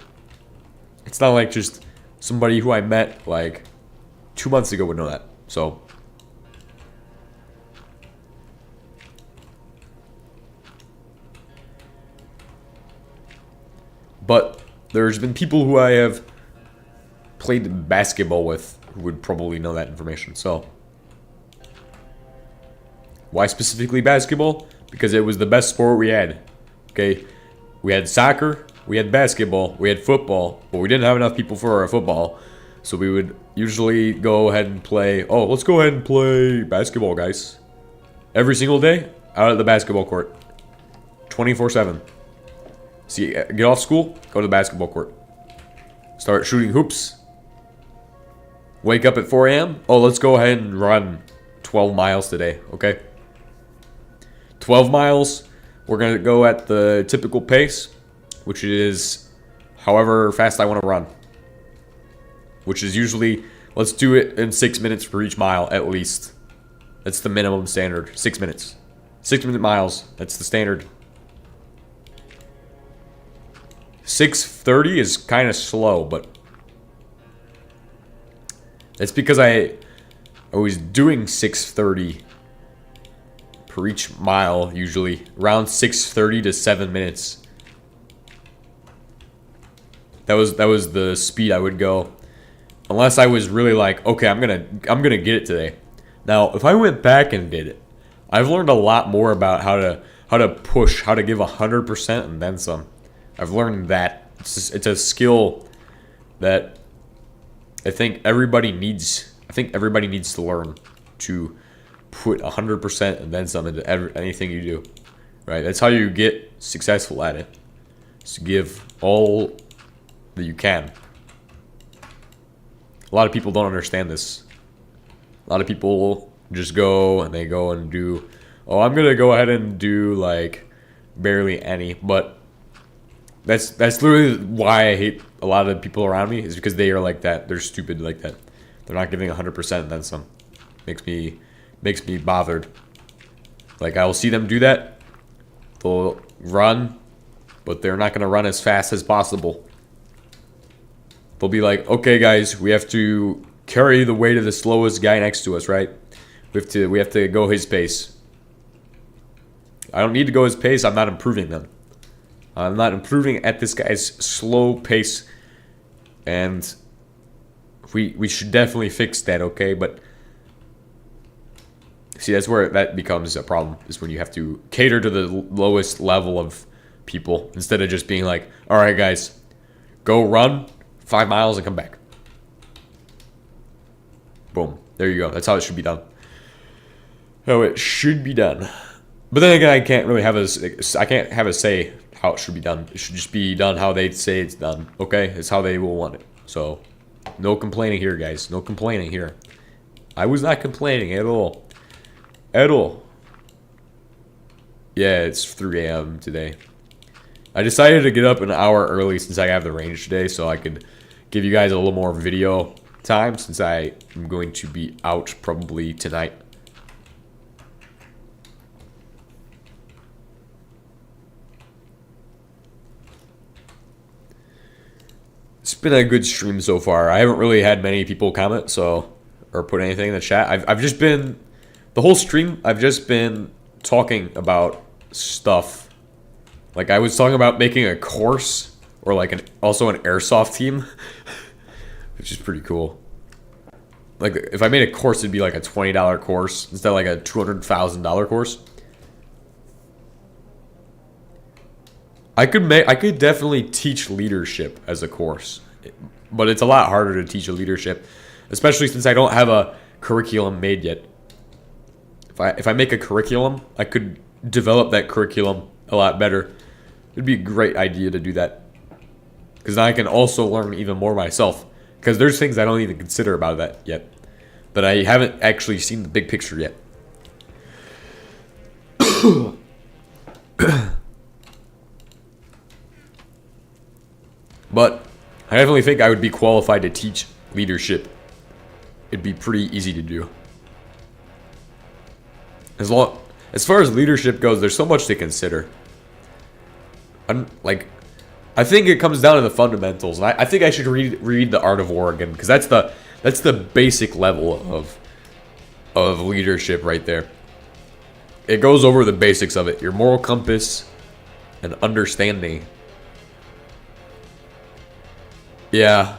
It's not like just somebody who I met, like, 2 months ago would know that, so. But there's been people who I have played basketball with who would probably know that information, so. Why specifically basketball? Because it was the best sport we had. Okay, we had soccer, we had basketball, we had football, but we didn't have enough people for our football. So we would usually go ahead and play, oh, let's go ahead and play basketball, guys. Every single day, out at the basketball court. 24/7. See, get off school, go to the basketball court. Start shooting hoops. Wake up at 4 a.m. Oh, let's go ahead and run 12 miles today, okay? 12 miles. We're going to go at the typical pace, which is however fast I want to run. Which is usually, let's do it in 6 minutes for each mile at least. That's the minimum standard, 6 minutes. 6-minute miles, that's the standard. 6:30 is kind of slow, but that's because I was doing 6:30 per each mile, usually around 6:30 to 7 minutes. That was the speed I would go, unless I was really like, okay, I'm gonna get it today. Now, if I went back and did it, I've learned a lot more about how to push, how to give 100% and then some. I've learned that it's a skill that I think everybody needs. I think everybody needs to learn to put 100% and then some into anything you do. Right? That's how you get successful at it. Is to give all that you can. A lot of people don't understand this. A lot of people just go and they go and do, oh, I'm gonna go ahead and do like barely any, but that's literally why I hate a lot of the people around me, is because they are like that. They're stupid like that. They're not giving 100% and then some. Makes me bothered. Like, I'll see them do that. They'll run, but they're not gonna run as fast as possible. They'll be like, okay, guys, we have to carry the weight of the slowest guy next to us, right? We have to go his pace. I don't need to go his pace. I'm not improving them. I'm not improving at this guy's slow pace, and we should definitely fix that, okay? But see, that's where that becomes a problem, is when you have to cater to the lowest level of people instead of just being like, all right, guys, go run 5 miles and come back. Boom. There you go. That's how it should be done. How it should be done. But then again, I can't have a say how it should be done. It should just be done how they say it's done. Okay? It's how they will want it. So, no complaining here, guys. No complaining here. I was not complaining at all. At all. Yeah, it's 3 a.m. today. I decided to get up an hour early since I have the range today, so I could give you guys a little more video time, since I am going to be out probably tonight. It's been a good stream so far. I haven't really had many people comment, or put anything in the chat. I've just been, the whole stream, I've just been talking about stuff. Like, I was talking about making a course, or like also an airsoft team, which is pretty cool. Like, if I made a course, it'd be like a $20 course instead of like a $200,000 course. I could definitely teach leadership as a course, but it's a lot harder to teach a leadership, especially since I don't have a curriculum made yet. If I make a curriculum, I could develop that curriculum a lot better. It'd be a great idea to do that, because then I can also learn even more myself, because there's things I don't even consider about that yet, that I haven't actually seen the big picture yet. But I definitely think I would be qualified to teach leadership. It'd be pretty easy to do. As far as leadership goes, there's so much to consider. I think it comes down to the fundamentals. And I think I should read The Art of War again, because that's the basic level of leadership right there. It goes over the basics of it. Your moral compass and understanding. Yeah.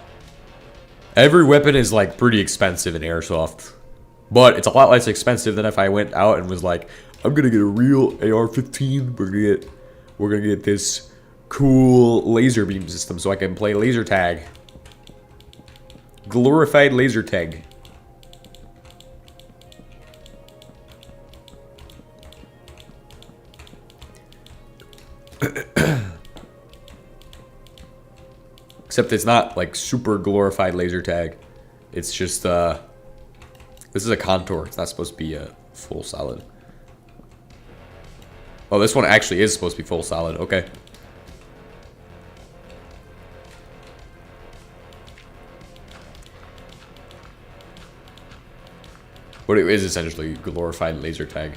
Every weapon is like pretty expensive in airsoft. But it's a lot less expensive than if I went out and was like, I'm gonna get a real AR-15. We're gonna get this cool laser beam system so I can play laser tag. Glorified laser tag. Except it's not like super glorified laser tag. It's just this is a contour. It's not supposed to be a full solid. Oh, this one actually is supposed to be full solid. Okay. But it is essentially glorified laser tag.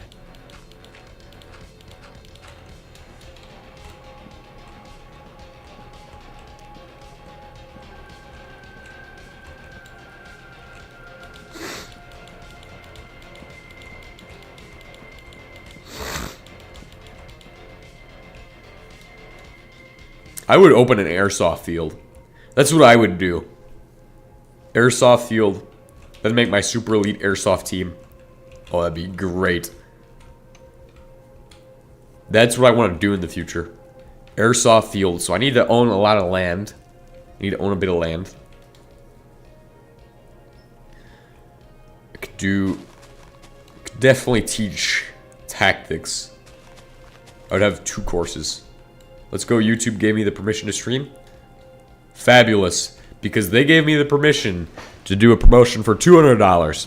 I would open an airsoft field. That's what I would do. Airsoft field. Then make my super elite airsoft team. Oh, that'd be great. That's what I want to do in the future. Airsoft field. So I need to own a lot of land. I need to own a bit of land. I could definitely teach tactics. I would have 2 courses. Let's go. YouTube gave me the permission to stream. Fabulous. Because they gave me the permission to do a promotion for $200.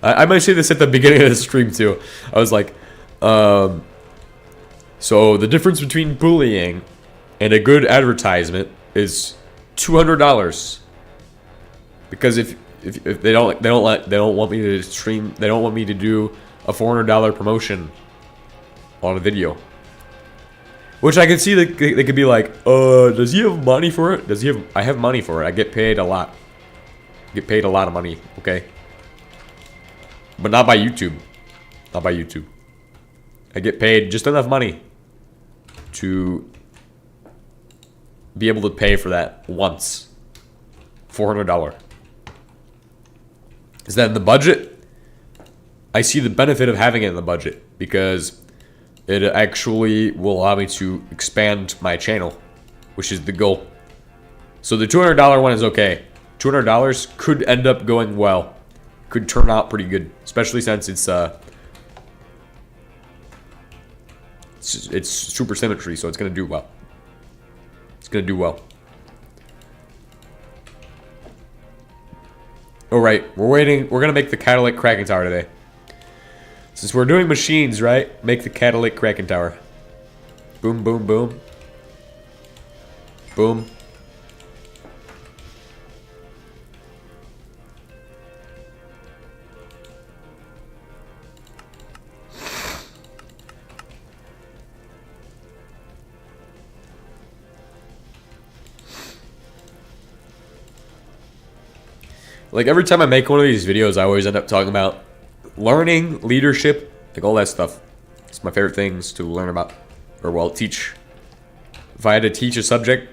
I might say this at the beginning of the stream too. I was like, so the difference between bullying and a good advertisement is $200. Because if they don't want me to stream, they don't want me to do a $400 promotion on a video. Which I can see that they could be like, does he have money for it? I have money for it. I get paid a lot. Get paid a lot of money, okay? But not by YouTube. Not by YouTube. I get paid just enough money to be able to pay for that once. $400. Is that in the budget? I see the benefit of having it in the budget because it actually will allow me to expand my channel, which is the goal. So the $200 one is okay. $200 could end up going well. Could turn out pretty good, especially since it's super symmetry, so it's gonna do well. It's gonna do well. All right, we're waiting. We're gonna make the catalytic cracking tower today. Since we're doing machines, right? Make the catalytic cracking tower. Boom, boom, boom. Boom. Like every time I make one of these videos, I always end up talking about learning, leadership, like all that stuff. It's my favorite things to learn about, or well, teach. If I had to teach a subject,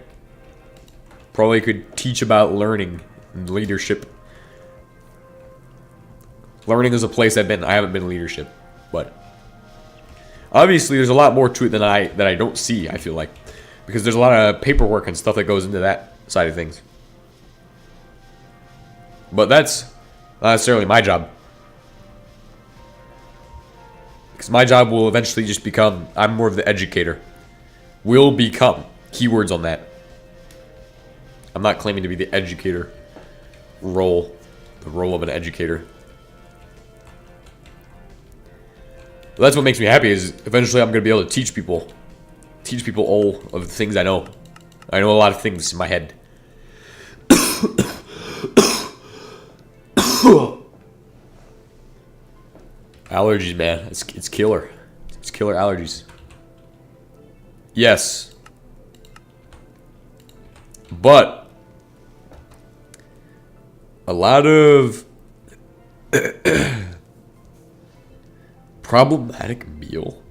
probably could teach about learning and leadership. Learning is a place I haven't been in leadership, but obviously there's a lot more to it than I don't see. I feel like because there's a lot of paperwork and stuff that goes into that side of things. But that's not necessarily my job. Because my job will eventually just become, I'm more of the educator. Will become. Keywords on that. I'm not claiming to be the educator role. The role of an educator. But that's what makes me happy is eventually I'm going to be able to teach people. Teach people all of the things I know. I know a lot of things in my head. Allergies, man. It's killer. It's killer allergies. Yes. But a lot of problematic meal.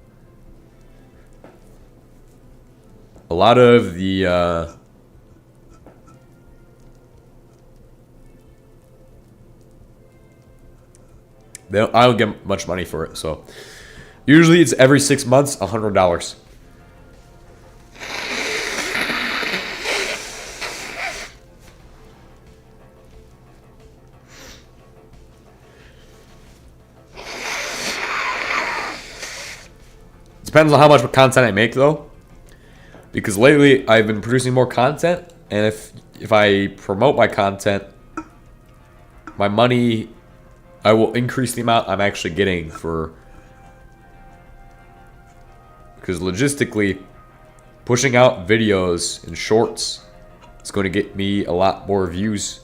A lot of the I don't get much money for it, so Usually it's every 6 months, $100. Depends on how much content I make, though. Because lately, I've been producing more content. And if I promote my content, my money, I will increase the amount I'm actually getting for... Because logistically, pushing out videos and shorts is going to get me a lot more views.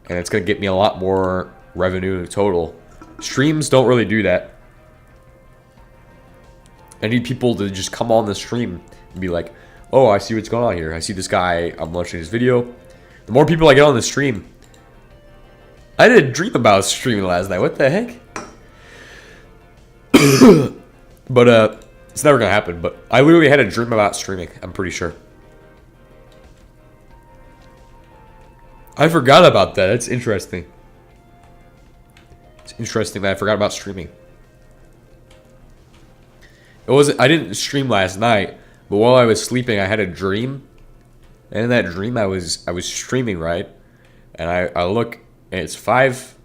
And it's going to get me a lot more revenue total. Streams don't really do that. I need people to just come on the stream and be like, oh, I see what's going on here. I see this guy. I'm watching his video. The more people I get on the stream. I did a dream about streaming last night. What the heck? But, it's never going to happen. But I literally had a dream about streaming. I'm pretty sure. I forgot about that. It's interesting. It's interesting that I forgot about streaming. I didn't stream last night, but while I was sleeping, I had a dream. And in that dream, I was streaming, right? And I look, and it's 5.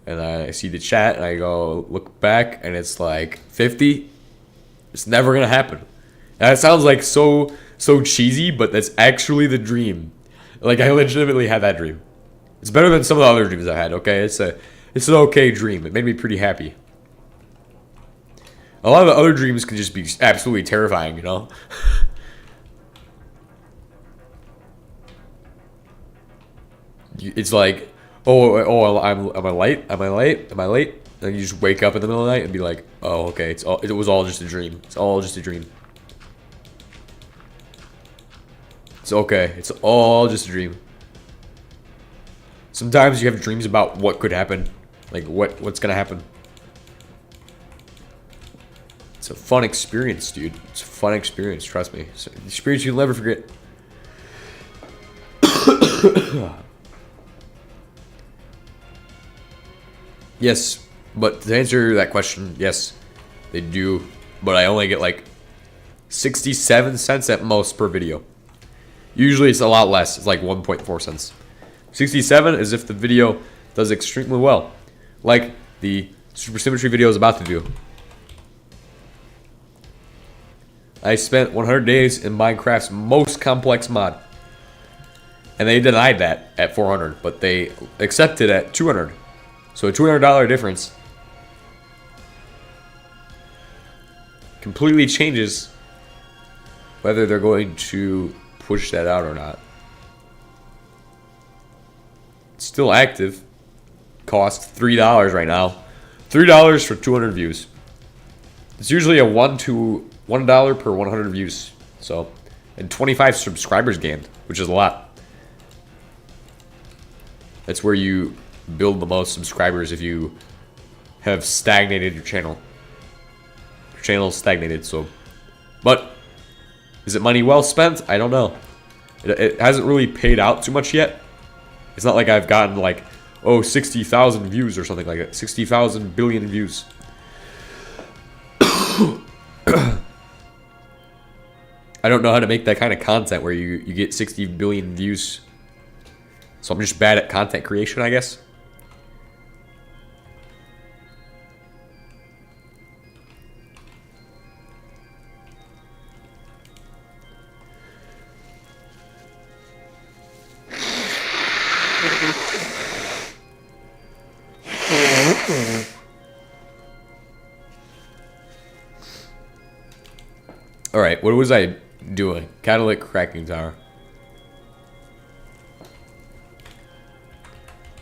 And I see the chat, and I go look back, and it's like 50. It's never going to happen. And it sounds like so cheesy, but that's actually the dream. Like, I legitimately had that dream. It's better than some of the other dreams I had, okay? It's an okay dream. It made me pretty happy. A lot of the other dreams can just be absolutely terrifying, you know? It's like, am I late? Am I late? Am I late? And you just wake up in the middle of the night and be like, oh, okay, it was all just a dream. It's all just a dream. It's okay. It's all just a dream. Sometimes you have dreams about what could happen. Like, what's gonna happen. It's a fun experience, dude. It's a fun experience, trust me. It's an experience you'll never forget. Yes, but to answer that question, yes, they do. But I only get like 67 cents at most per video. Usually it's a lot less. It's like 1.4 cents. 67 is if the video does extremely well. Like the supersymmetry video is about to do. I spent 100 days in Minecraft's most complex mod. And they denied that at 400, but they accepted at 200. So a $200 difference completely changes whether they're going to push that out or not. It's still active. Costs $3 right now. $3 for 200 views. It's usually a $1 per 100 views. So, and 25 subscribers gained, which is a lot. That's where you build the most subscribers if you have stagnated your channel. Your channel is stagnated, so. But, is it money well spent? I don't know. It hasn't really paid out too much yet. It's not like I've gotten like, oh, 60,000 views or something like that. 60,000 billion views. I don't know how to make that kind of content where you get 60 billion views. So I'm just bad at content creation, I guess. All right, what was I doing? Catalytic cracking tower.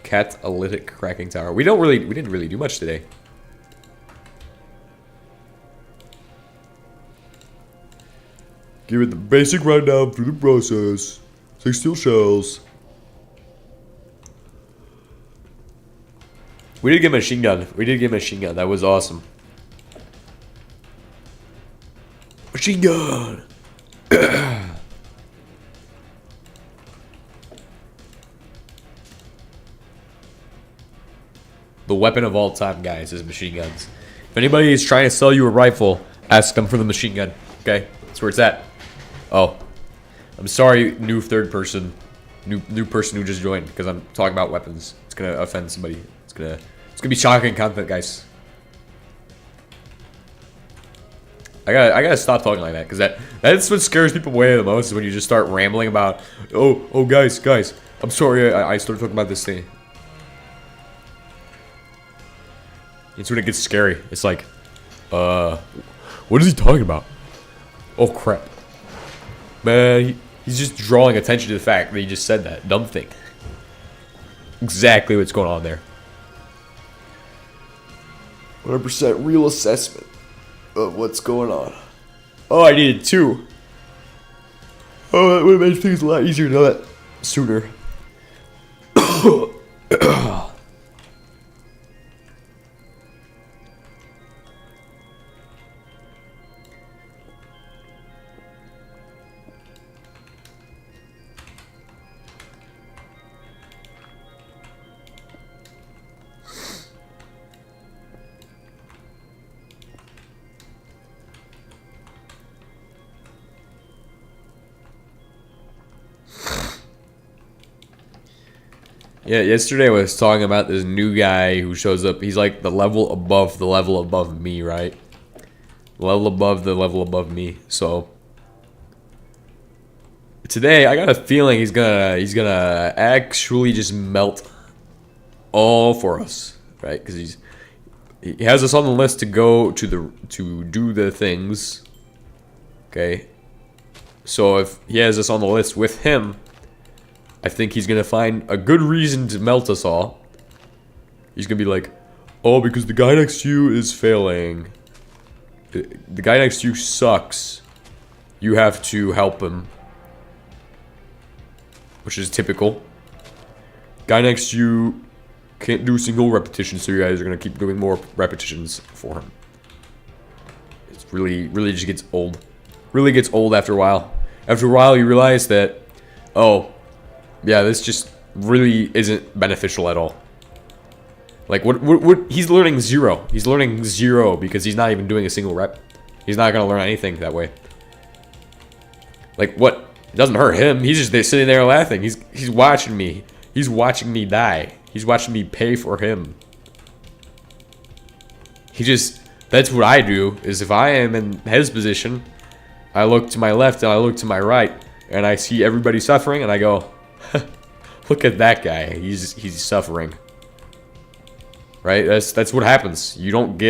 Catalytic cracking tower. We didn't really do much today. Give it the basic rundown through the process. 6 steel shells. We did get a machine gun. That was awesome. Machine gun. The weapon of all time, guys, is machine guns. If anybody is trying to sell you a rifle, ask them for the machine gun. Okay, that's where it's at. Oh, I'm sorry, new third person, new person who just joined, because I'm talking about weapons. It's gonna offend somebody. It's gonna be shocking content, guys. I gotta stop talking like that, because that's what scares people away the most, is when you just start rambling about, oh guys, I'm sorry I started talking about this thing. It's when it gets scary. It's like, what is he talking about? Oh crap. Man, he's just drawing attention to the fact that he just said that dumb thing. Exactly what's going on there. 100% real assessment of what's going on. Oh, I needed 2. Oh, that would have made things a lot easier to know that sooner. Yeah, yesterday I was talking about this new guy who shows up. He's like the level above me, right? Level above the level above me. So today I got a feeling he's gonna actually just melt all for us, right? Because he has us on the list to go to do the things. Okay. So if he has us on the list with him, I think he's going to find a good reason to melt us all. He's going to be like, oh, because the guy next to you is failing. The guy next to you sucks. You have to help him. Which is typical. Guy next to you can't do single repetitions, so you guys are going to keep doing more repetitions for him. It's really just gets old. Really gets old after a while. After a while, you realize that, oh, yeah, this just really isn't beneficial at all. Like, what he's learning 0. He's learning 0 because he's not even doing a single rep. He's not going to learn anything that way. Like, what? It doesn't hurt him. He's just sitting there laughing. He's watching me. He's watching me die. He's watching me pay for him. That's what I do, is if I am in his position, I look to my left and I look to my right, and I see everybody suffering, and I go, look at that guy. He's suffering. Right? That's what happens. You don't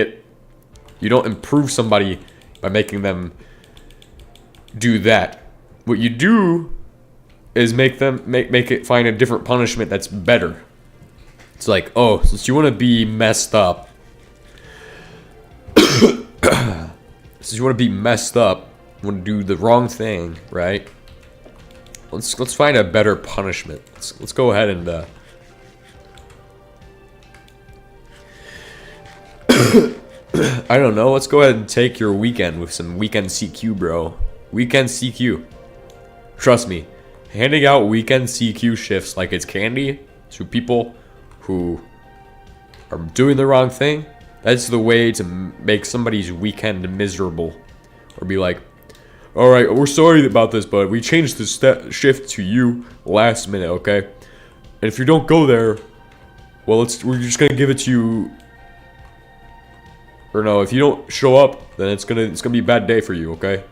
improve somebody by making them do that. What you do is make it find a different punishment that's better. It's like, oh, since you want to be messed up, you want to do the wrong thing, right? Let's find a better punishment. Let's go ahead and I don't know. Let's go ahead and take your weekend with some weekend CQ, bro. Weekend CQ. Trust me, handing out weekend CQ shifts like it's candy to people who are doing the wrong thing, that's the way to make somebody's weekend miserable. Or be like, all right, we're sorry about this, but we changed the shift to you last minute, okay? And if you don't go there, well, we're just gonna give it to you. Or no, if you don't show up, then it's gonna be a bad day for you, okay?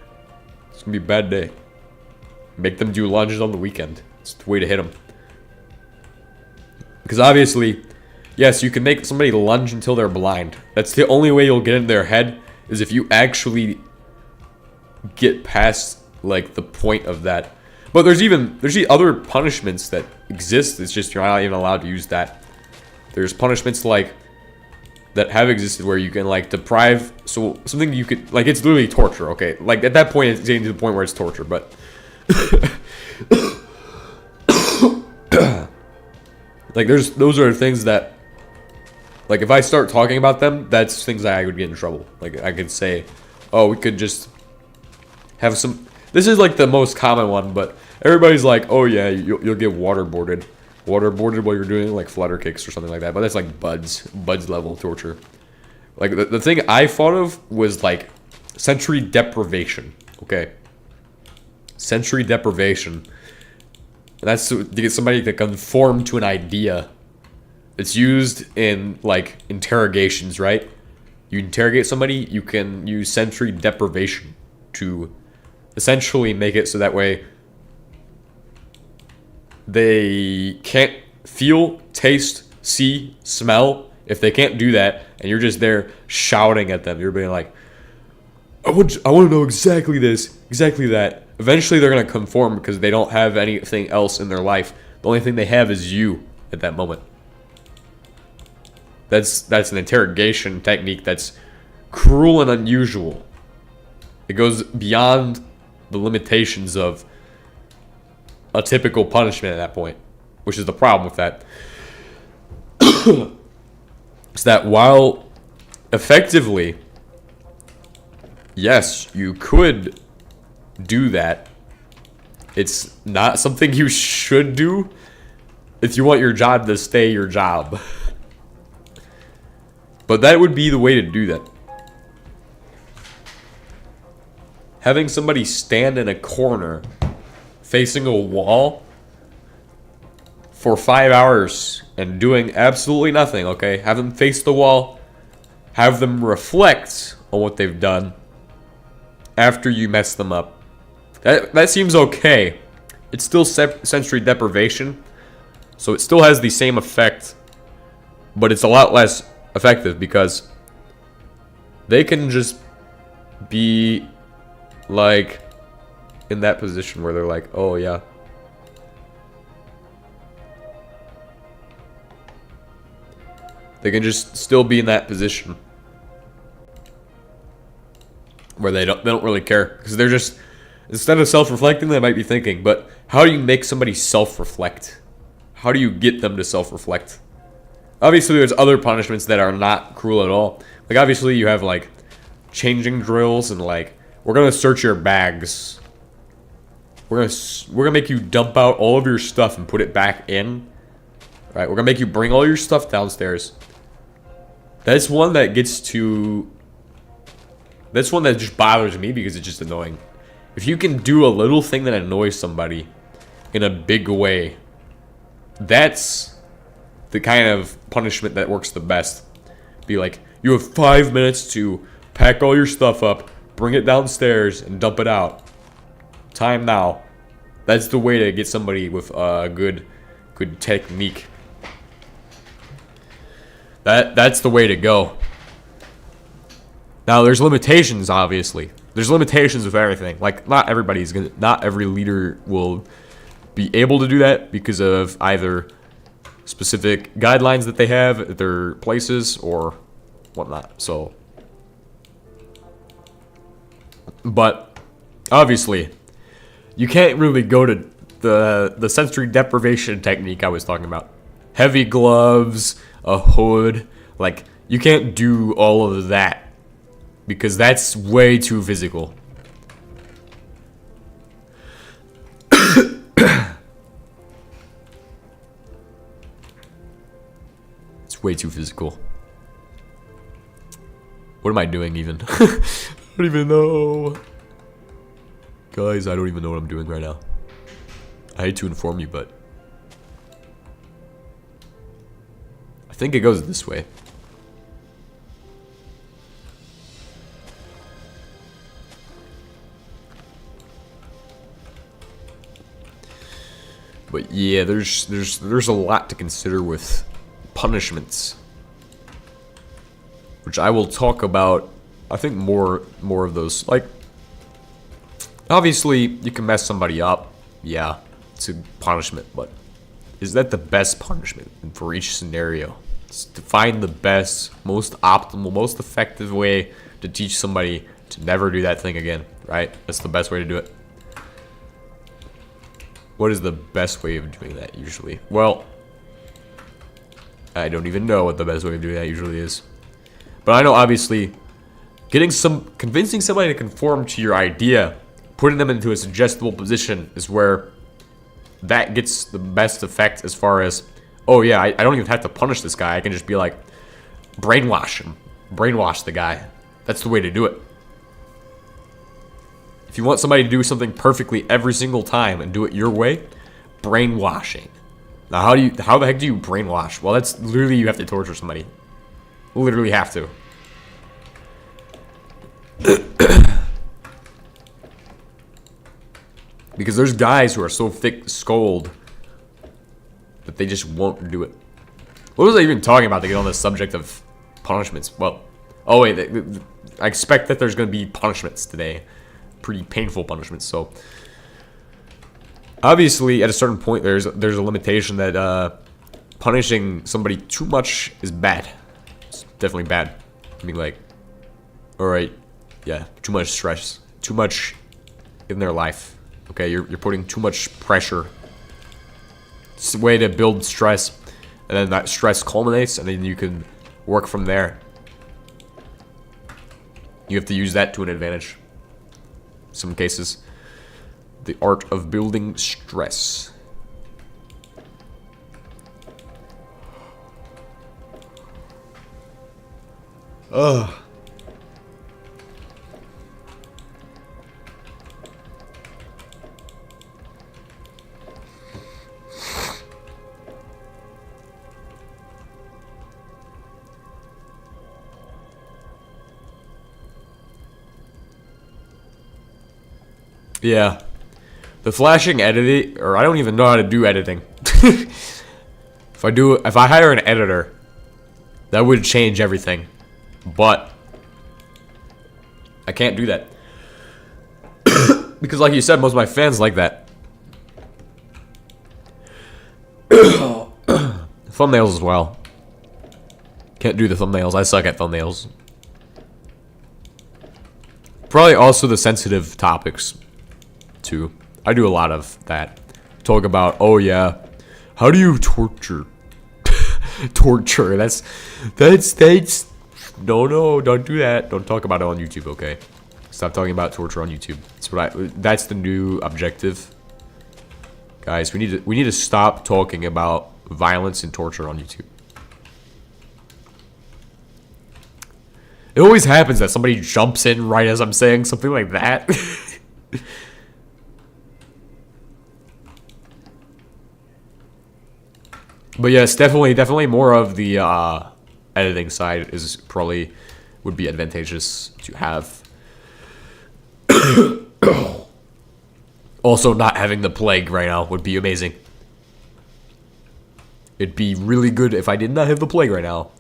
It's gonna be a bad day. Make them do lunges on the weekend. It's the way to hit them. Because obviously, yes, you can make somebody lunge until they're blind. That's the only way you'll get in their head, is if you actually get past like the point of that. But there's other punishments that exist. It's just you're not even allowed to use that. There's punishments like that have existed where you can like deprive, so something you could like, it's literally torture, okay? Like at that point it's getting to the point where it's torture, but like those are things that, like if I start talking about them, that's things that I would get in trouble. Like I could say, oh, we could just have some, this is like the most common one, but everybody's like, oh yeah, you'll get waterboarded while you're doing like flutter kicks or something like that. But that's like buds level torture. Like, the thing I thought of was, like, sensory deprivation, okay? Sensory deprivation. That's to get somebody to conform to an idea. It's used in, like, interrogations, right? You interrogate somebody, you can use sensory deprivation to essentially make it so that way they can't feel, taste, see, smell. If they can't do that, and you're just there shouting at them, you're being like, I want to know exactly this, exactly that. Eventually, they're going to conform because they don't have anything else in their life. The only thing they have is you at that moment. That's an interrogation technique that's cruel and unusual. It goes beyond the limitations of a typical punishment at that point, which is the problem with that. Is that while effectively, yes, you could do that, it's not something you should do if you want your job to stay your job. But that would be the way to do that. Having somebody stand in a corner facing a wall for 5 hours and doing absolutely nothing, okay? Have them face the wall. Have them reflect on what they've done after you mess them up. That seems okay. It's still sensory deprivation, so it still has the same effect, but it's a lot less effective because they can just be like in that position where they're like, oh yeah, they can just still be in that position where they don't really care because they're just, instead of self-reflecting, they might be thinking. But how do you make somebody self-reflect? How do you get them to self-reflect? Obviously, there's other punishments that are not cruel at all. Like, obviously, you have, like, changing drills and, like, we're going to search your bags. We're gonna make you dump out all of your stuff and put it back in. All right, we're going to make you bring all your stuff downstairs. That's one that gets to... That's one that just bothers me because it's just annoying. If you can do a little thing that annoys somebody in a big way, that's the kind of punishment that works the best. Be like, you have 5 minutes to pack all your stuff up, bring it downstairs, and dump it out. Time now. That's the way to get somebody with a good technique. That's the way to go. Now, there's limitations, obviously. There's limitations with everything. Like, not every leader will be able to do that because of either specific guidelines that they have at their places or whatnot. So, but obviously, you can't really go to the sensory deprivation technique I was talking about. Heavy gloves, a hood, like, you can't do all of that because that's way too physical. It's way too physical. What am I doing even? I don't even know. Guys, I don't even know what I'm doing right now. I hate to inform you, but I think it goes this way. But yeah, there's a lot to consider with punishments, which I will talk about. I think more of those. Like, obviously, you can mess somebody up. Yeah, it's a punishment, but is that the best punishment for each scenario? It's to find the best, most optimal, most effective way to teach somebody to never do that thing again, right? That's the best way to do it. What is the best way of doing that usually? Well, I don't even know what the best way of doing that usually is. But I know, obviously, convincing somebody to conform to your idea, putting them into a suggestible position is where that gets the best effect as far as, oh yeah, I don't even have to punish this guy. I can just be like, brainwash him. Brainwash the guy. That's the way to do it. If you want somebody to do something perfectly every single time and do it your way, brainwashing. Now, how the heck do you brainwash? Well, that's literally you have to torture somebody. Literally have to. Because there's guys who are so thick-skulled that they just won't do it. What was I even talking about to get on the subject of punishments? Well, oh wait, I expect that there's going to be punishments today. Pretty painful punishments, so... Obviously, at a certain point, there's a limitation that punishing somebody too much is bad. It's definitely bad. I mean, like... Alright, yeah, too much stress. Too much in their life. Okay, you're putting too much pressure. It's a way to build stress. And then that stress culminates, and then you can work from there. You have to use that to an advantage. In some cases. The art of building stress. Ugh. Yeah. The flashing editing, or I don't even know how to do editing. If I hire an editor, that would change everything. But I can't do that. Because like you said, most of my fans like that. Thumbnails as well. Can't do the thumbnails. I suck at thumbnails. Probably also the sensitive topics, too. I do a lot of that. Talk about, oh yeah, how do you torture? Torture, that's, no, don't do that. Don't talk about it on YouTube, okay? Stop talking about torture on YouTube. That's the new objective. Guys, we need to stop talking about violence and torture on YouTube. It always happens that somebody jumps in right as I'm saying something like that. But yes, definitely more of the editing side is probably would be advantageous to have. Also, not having the plague right now would be amazing. It'd be really good if I did not have the plague right now.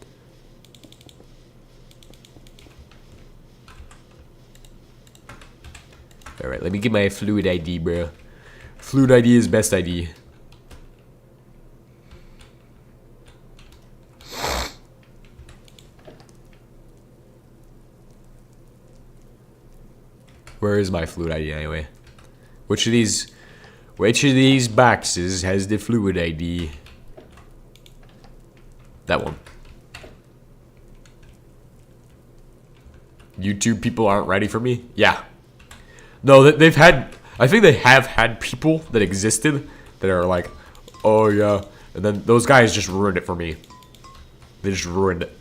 Alright, let me get my fluid ID, bro. Fluid ID is best ID. Where is my fluid ID anyway? Which of these boxes has the fluid ID? That one. YouTube people aren't ready for me? Yeah. No, they've had... I think they have had people that existed that are like, oh yeah. And then those guys just ruined it for me. They just ruined it.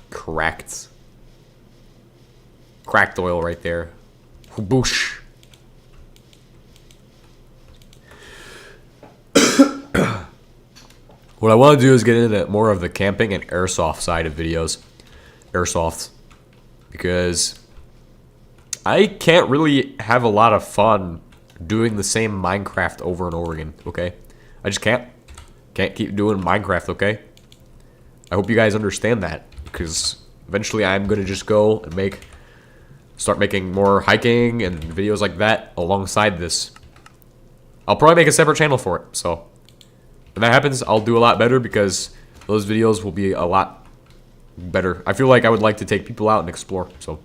Correct. Cracked oil right there. Whoosh. What I want to do is get into more of the camping and airsoft side of videos. Airsoft. Because I can't really have a lot of fun doing the same Minecraft over and over again, okay? I just can't. Can't keep doing Minecraft, okay? I hope you guys understand that. Because eventually I'm going to just go and start making more hiking and videos like that alongside this. I'll probably make a separate channel for it, so when that happens, I'll do a lot better because those videos will be a lot better. I feel like I would like to take people out and explore, so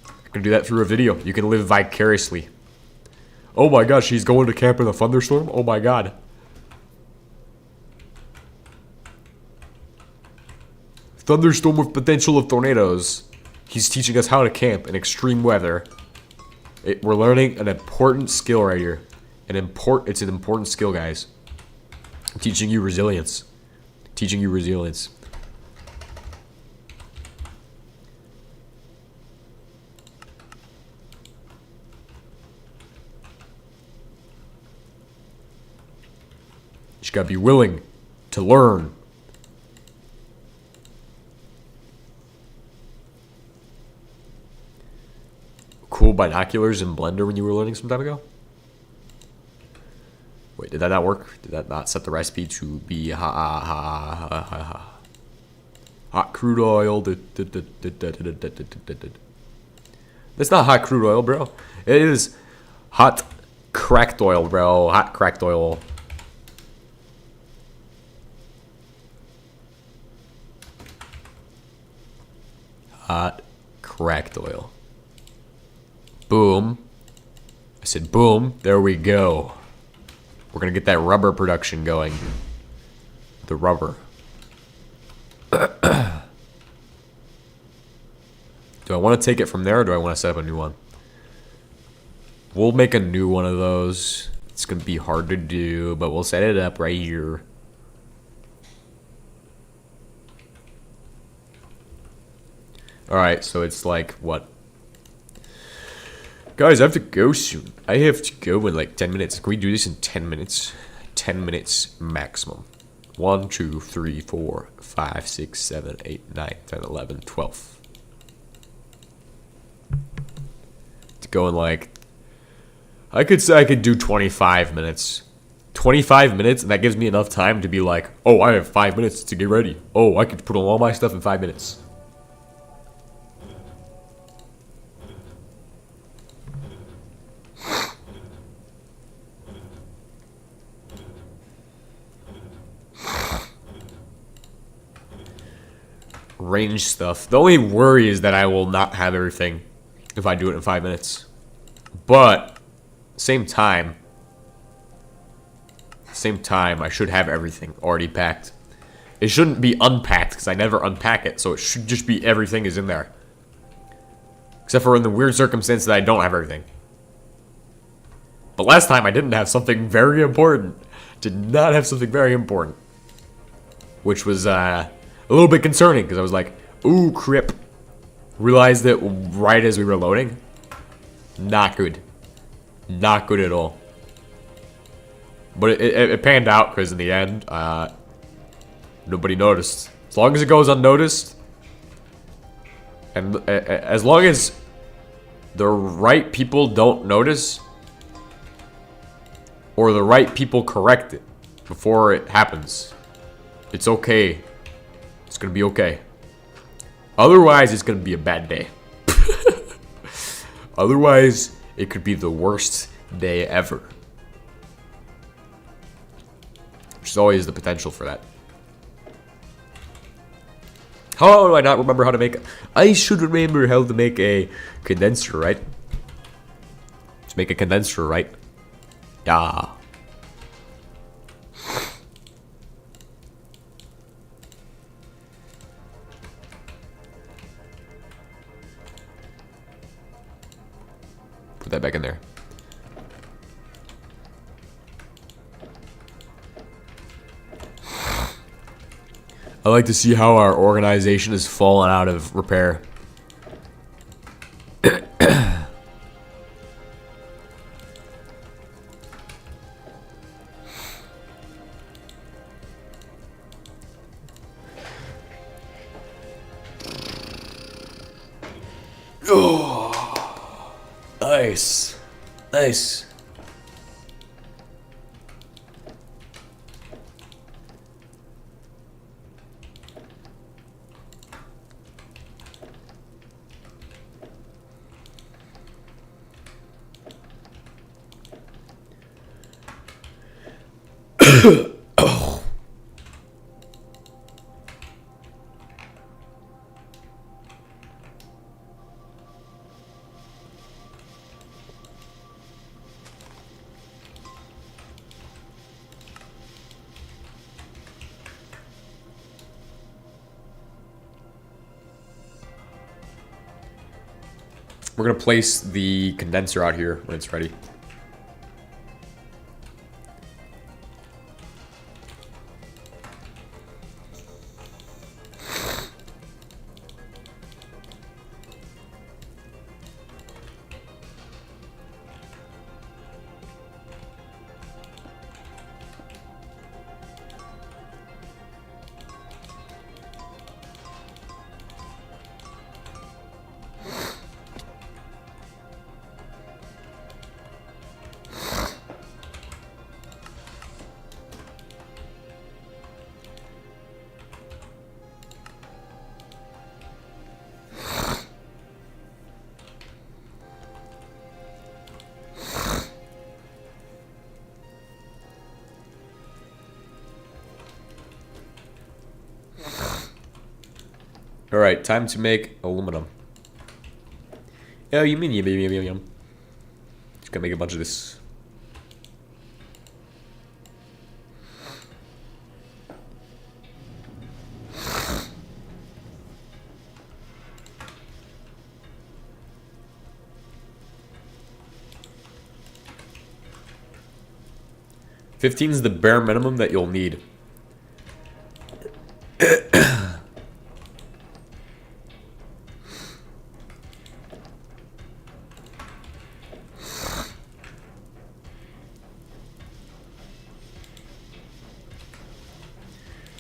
I can do that through a video. You can live vicariously. Oh my gosh, he's going to camp in a thunderstorm? Oh my god. Thunderstorm with potential of tornadoes. He's teaching us how to camp in extreme weather. We're learning an important skill right here. It's an important skill, guys. I'm teaching you resilience. Teaching you resilience. You just gotta be willing to learn. Cool binoculars in Blender when you were learning some time ago? Wait, did that not work? Did that not set the recipe to be hot crude oil? That's not hot crude oil, bro. It is hot cracked oil, bro. Hot cracked oil. Hot cracked oil. Boom. I said boom. There we go. We're gonna get that rubber production going. The rubber. Do I want to take it from there, or do I want to set up a new one? We'll make a new one of those. It's gonna be hard to do, but we'll set it up right here. Alright, so it's like, what? Guys, I have to go soon. I have to go in like 10 minutes. Can we do this in 10 minutes? 10 minutes maximum. 1, 2, 3, 4, 5, 6, 7, 8, 9, 10, 11, 12. To go in like... I could say I could do 25 minutes. 25 minutes, and that gives me enough time to be like, oh, I have 5 minutes to get ready. Oh, I could put on all my stuff in 5 minutes. Range stuff. The only worry is that I will not have everything if I do it in 5 minutes. But same time, I should have everything already packed. It shouldn't be unpacked because I never unpack it, so it should just be everything is in there. Except for in the weird circumstance that I don't have everything. But last time I didn't have something very important. Did not have something very important. Which was a little bit concerning because I was like, ooh, crap. Realized it right as we were loading. Not good. Not good at all. But it panned out because in the end, nobody noticed. As long as it goes unnoticed, and as long as the right people don't notice, or the right people correct it before it happens, it's okay. It's gonna be okay. Otherwise, it's gonna be a bad day. Otherwise, it could be the worst day ever. Which is always the potential for that. How do I not remember how to make... I should remember how to make a condenser, right? To make a condenser, right? Yeah. Put that back in there. I like to see how our organization has fallen out of repair. Oh, nice, nice. Oh. We're gonna place the condenser out here when it's ready. Alright, time to make aluminum. Oh, you mean yum. Just gonna make a bunch of this. $15 is the bare minimum that you'll need.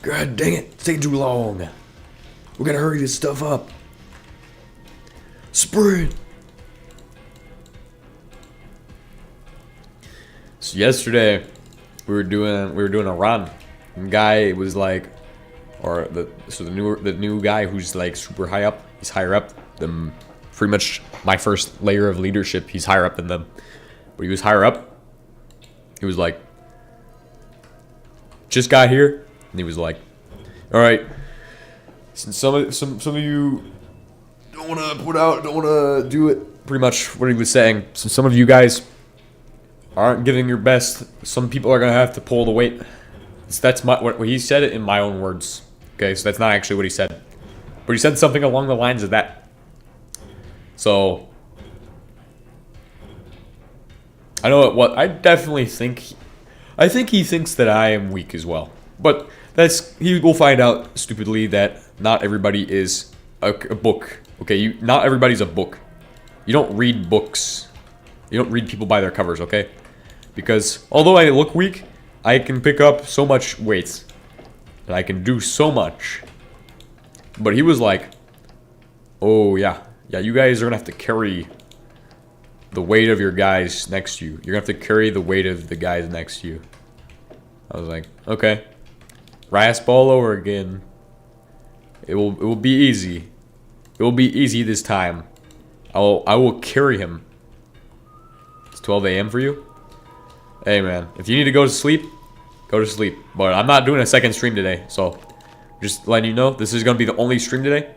God dang it, it's taking too long. We gotta hurry this stuff up. Sprint. So yesterday we were doing a run. And guy was like, the new guy who's like super high up. He's higher up than pretty much my first layer of leadership. He's higher up than them. But he was higher up. He was like, just got here, and he was like, all right, since some of you don't want to do it. Pretty much what he was saying. Since some of you guys aren't giving your best, some people are gonna have to pull the weight. So that's what he said it in my own words. Okay, so that's not actually what he said, but he said something along the lines of that. So I know what I definitely think. I think he thinks that I am weak as well, but he will find out stupidly that not everybody is a book. Okay, not everybody's a book. You don't read books. You don't read people by their covers, okay? Because although I look weak, I can pick up so much weight. And I can do so much. But he was like, oh yeah, you guys are gonna have to carry the weight of your guys next to you. You're gonna have to carry the weight of the guys next to you. I was like, okay. Rice ball over again. It will be easy. It will be easy this time. I will carry him. It's 12 a.m. for you? Hey man, if you need to go to sleep, go to sleep. But I'm not doing a second stream today, so just letting you know, this is gonna be the only stream today.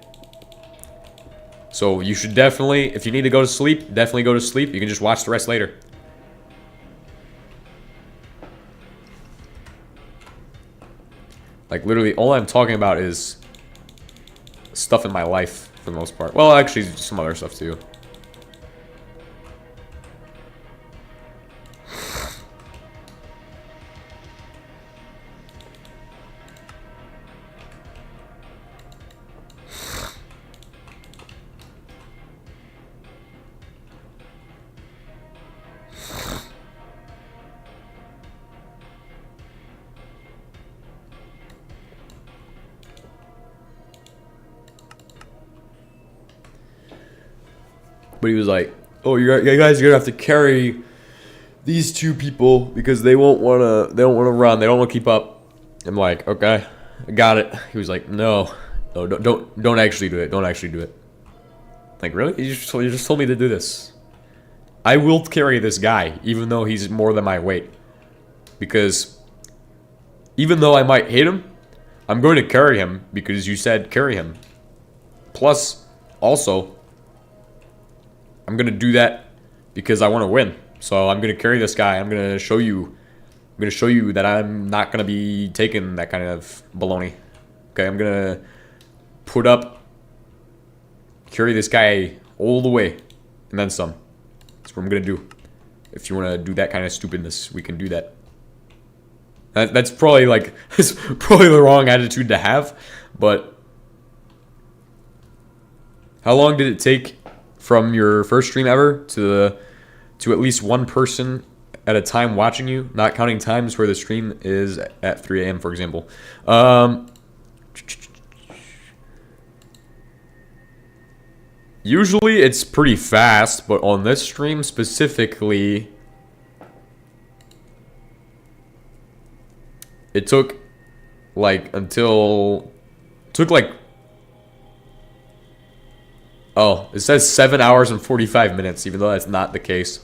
So you should definitely, if you need to go to sleep, definitely go to sleep. You can just watch the rest later. Like literally, all I'm talking about is stuff in my life for the most part. Well, actually, some other stuff too. But he was like, "Oh, you guys are gonna have to carry these two people because they don't want to run. They don't want to keep up." I'm like, "Okay, I got it." He was like, "No, don't actually do it. Don't actually do it." Like, really? You just told me to do this. I will carry this guy, even though he's more than my weight, because even though I might hate him, I'm going to carry him because you said carry him. Plus, also, I'm going to do that because I want to win. So I'm going to carry this guy. I'm going to show you that I'm not going to be taking that kind of baloney. Okay, I'm going to carry this guy all the way and then some. That's what I'm going to do. If you want to do that kind of stupidness, we can do that. That's probably the wrong attitude to have, but how long did it take from your first stream ever to at least one person at a time watching you, not counting times where the stream is at 3 a.m. for example? Usually it's pretty fast, but on this stream specifically, it took oh, it says 7 hours and 45 minutes, even though that's not the case.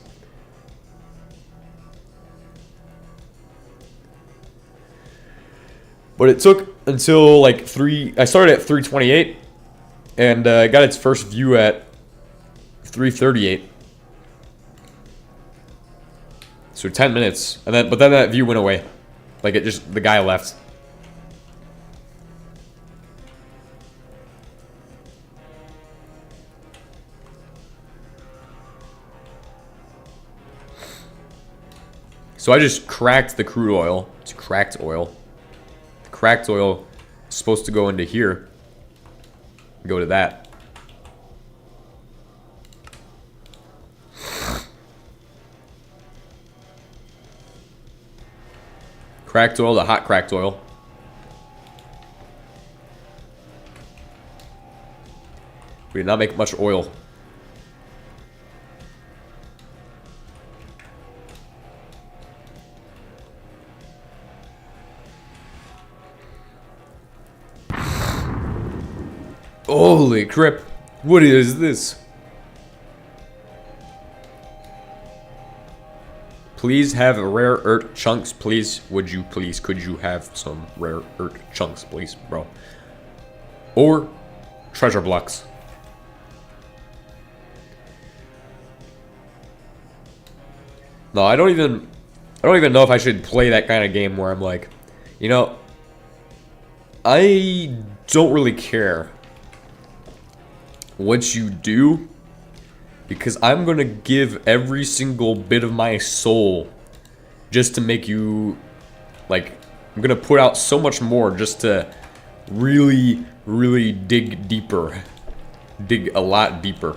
But it took until like I started at 3:28, And it got its first view at 3:38. So 10 minutes, and then but then that view went away. Like it just the guy left. So I just cracked the crude oil. It's cracked oil. The cracked oil is supposed to go into here. Go to that. Cracked oil to hot cracked oil. We did not make much oil. Holy crap. What is this? Please have rare earth chunks, please. Would you please? Could you have some rare earth chunks, please, bro? Or treasure blocks. No, I don't even know if I should play that kind of game where I'm like, you know, I don't really care what you do, because I'm gonna give every single bit of my soul just to make you, like, I'm gonna put out so much more just to really, really dig deeper. Dig a lot deeper.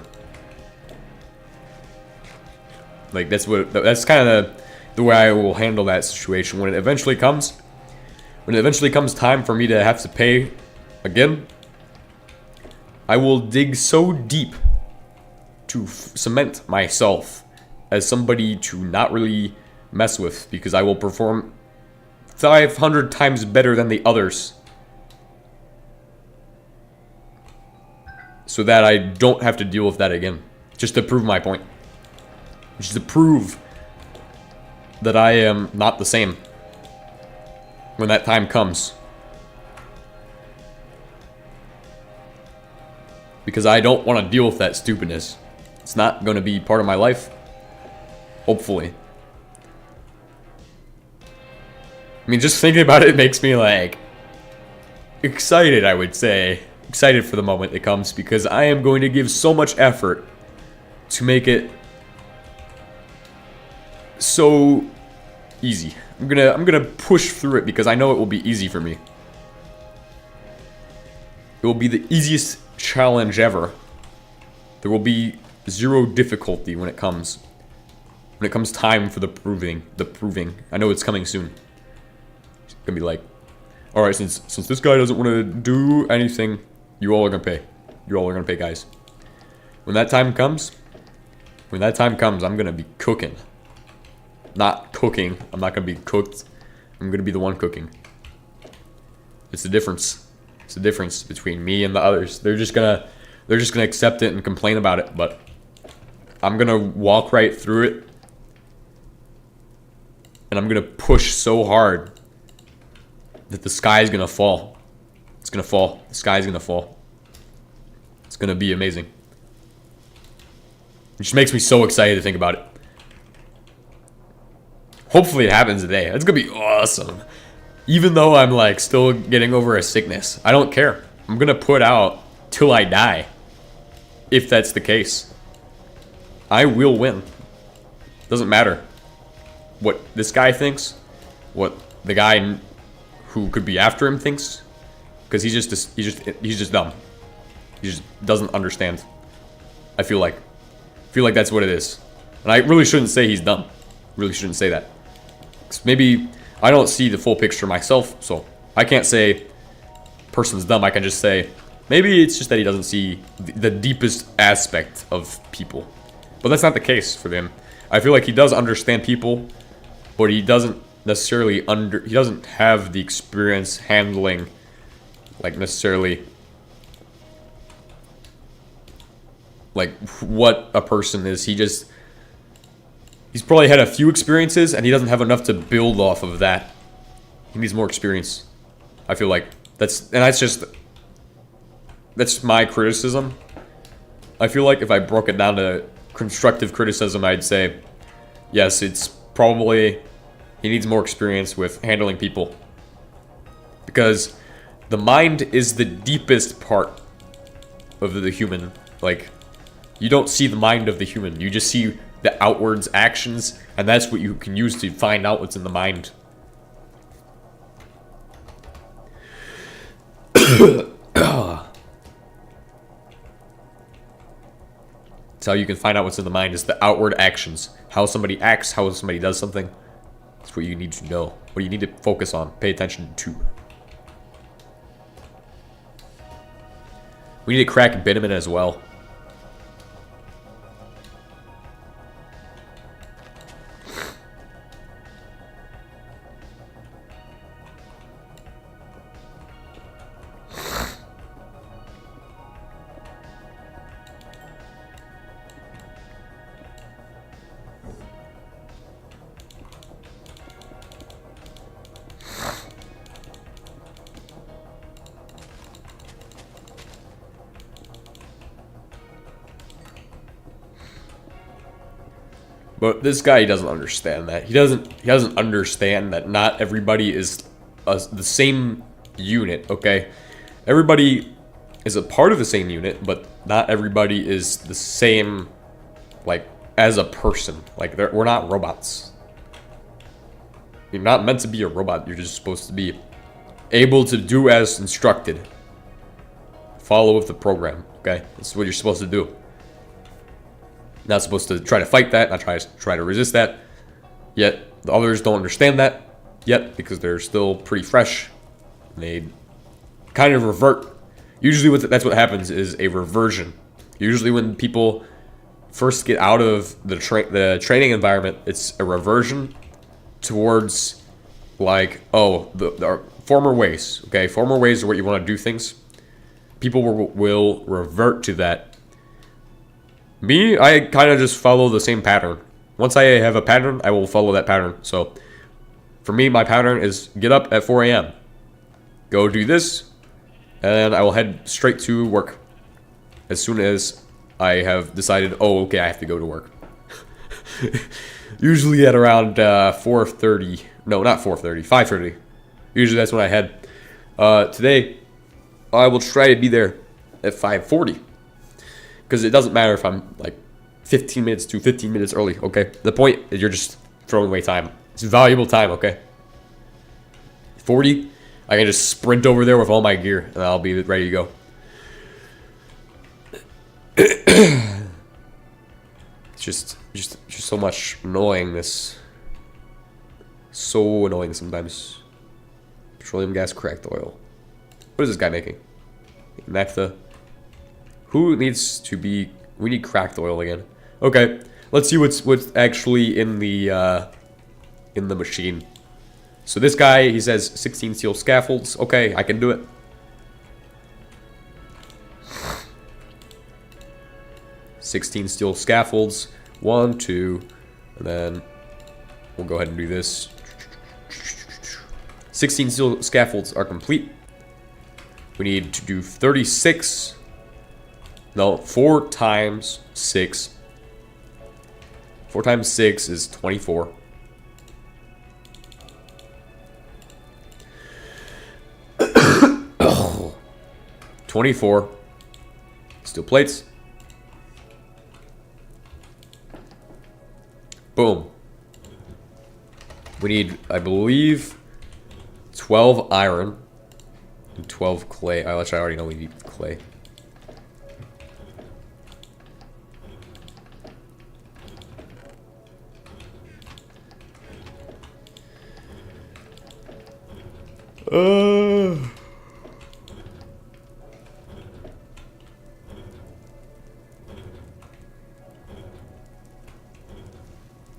Like, that's kind of the way I will handle that situation when it eventually comes. When it eventually comes time for me to have to pay again, I will dig so deep to cement myself as somebody to not really mess with, because I will perform 500 times better than the others, so that I don't have to deal with that again. Just to prove my point. Just to prove that I am not the same when that time comes. Because I don't want to deal with that stupidness. It's not going to be part of my life. Hopefully. I mean, just thinking about it makes me, like, excited, I would say. Excited for the moment it comes, because I am going to give so much effort to make it so easy. I'm gonna push through it because I know it will be easy for me. It will be the easiest challenge ever. There will be zero difficulty when it comes time for the proving. I know it's coming soon. It's gonna be like, all right, since this guy doesn't want to do anything, you all are gonna pay. You all are gonna pay, guys. When that time comes, I'm gonna be cooking. Not cooking. I'm not gonna be cooked. I'm gonna be the one cooking. It's the difference. It's the difference between me and the others. They're just gonna accept it and complain about it, but I'm gonna walk right through it, and I'm gonna push so hard that the sky is gonna fall. It's gonna fall. The sky is gonna fall. It's gonna be amazing. It just makes me so excited to think about it. Hopefully it happens today. It's gonna be awesome. Even though I'm like still getting over a sickness, I don't care. I'm gonna put out till I die. If that's the case, I will win. Doesn't matter what this guy thinks, what the guy who could be after him thinks, because he's just dumb. He just doesn't understand. I feel like that's what it is, and I really shouldn't say he's dumb. Really shouldn't say that. 'Cause maybe I don't see the full picture myself, so I can't say person's dumb. I can just say maybe it's just that he doesn't see the deepest aspect of people. But that's not the case for him. I feel like he does understand people, but he doesn't necessarily he doesn't have the experience handling, like, necessarily, like, what a person is. He's probably had a few experiences, and he doesn't have enough to build off of that. He needs more experience. I feel like that's just that's my criticism. I feel like if I broke it down to constructive criticism, I'd say, yes, it's probably he needs more experience with handling people. Because the mind is the deepest part of the human. Like, you don't see the mind of the human. You just see the outwards actions, and that's what you can use to find out what's in the mind. That's how you can find out what's in the mind, is the outward actions. How somebody acts, how somebody does something. That's what you need to know. What you need to focus on, pay attention to. We need to crack Bitterman as well. But this guy, he doesn't understand that. He doesn't understand that not everybody is the same unit, okay? Everybody is a part of the same unit, but not everybody is the same, like, as a person. Like, we're not robots. You're not meant to be a robot. You're just supposed to be able to do as instructed. Follow with the program, okay? That's what you're supposed to do. Not supposed to try to fight that, not try to resist that. Yet the others don't understand that yet because they're still pretty fresh. And they kind of revert. Usually that's what happens, is a reversion. Usually when people first get out of the training environment, it's a reversion towards, like, oh, the former ways. Okay, former ways are what you want to do things. People will revert to that. Me, I kind of just follow the same pattern. Once I have a pattern, I will follow that pattern. So, for me, my pattern is get up at 4 a.m. Go do this, and then I will head straight to work. As soon as I have decided, oh, okay, I have to go to work. Usually at around 4:30. No, not 4:30, 5:30. Usually that's when I head. Today, I will try to be there at 5:40. Because it doesn't matter if I'm like 15 minutes to 15 minutes early, okay? The point is you're just throwing away time. It's valuable time, okay? 40, I can just sprint over there with all my gear, and I'll be ready to go. It's just so much annoyingness. So annoying sometimes. Petroleum gas, cracked oil. What is this guy making? Naphtha. Who needs to be... We need cracked oil again. Okay, let's see what's actually in the machine. So this guy, he says 16 steel scaffolds. Okay, I can do it. $16 steel scaffolds. 1, 2, and then we'll go ahead and do this. 16 steel scaffolds are complete. We need to do 36. No, 4 times 6. 4 times 6 is 24. Oh. 24 steel plates. Boom. We need, I believe, 12 iron and 12 clay. Actually, I already know we need clay.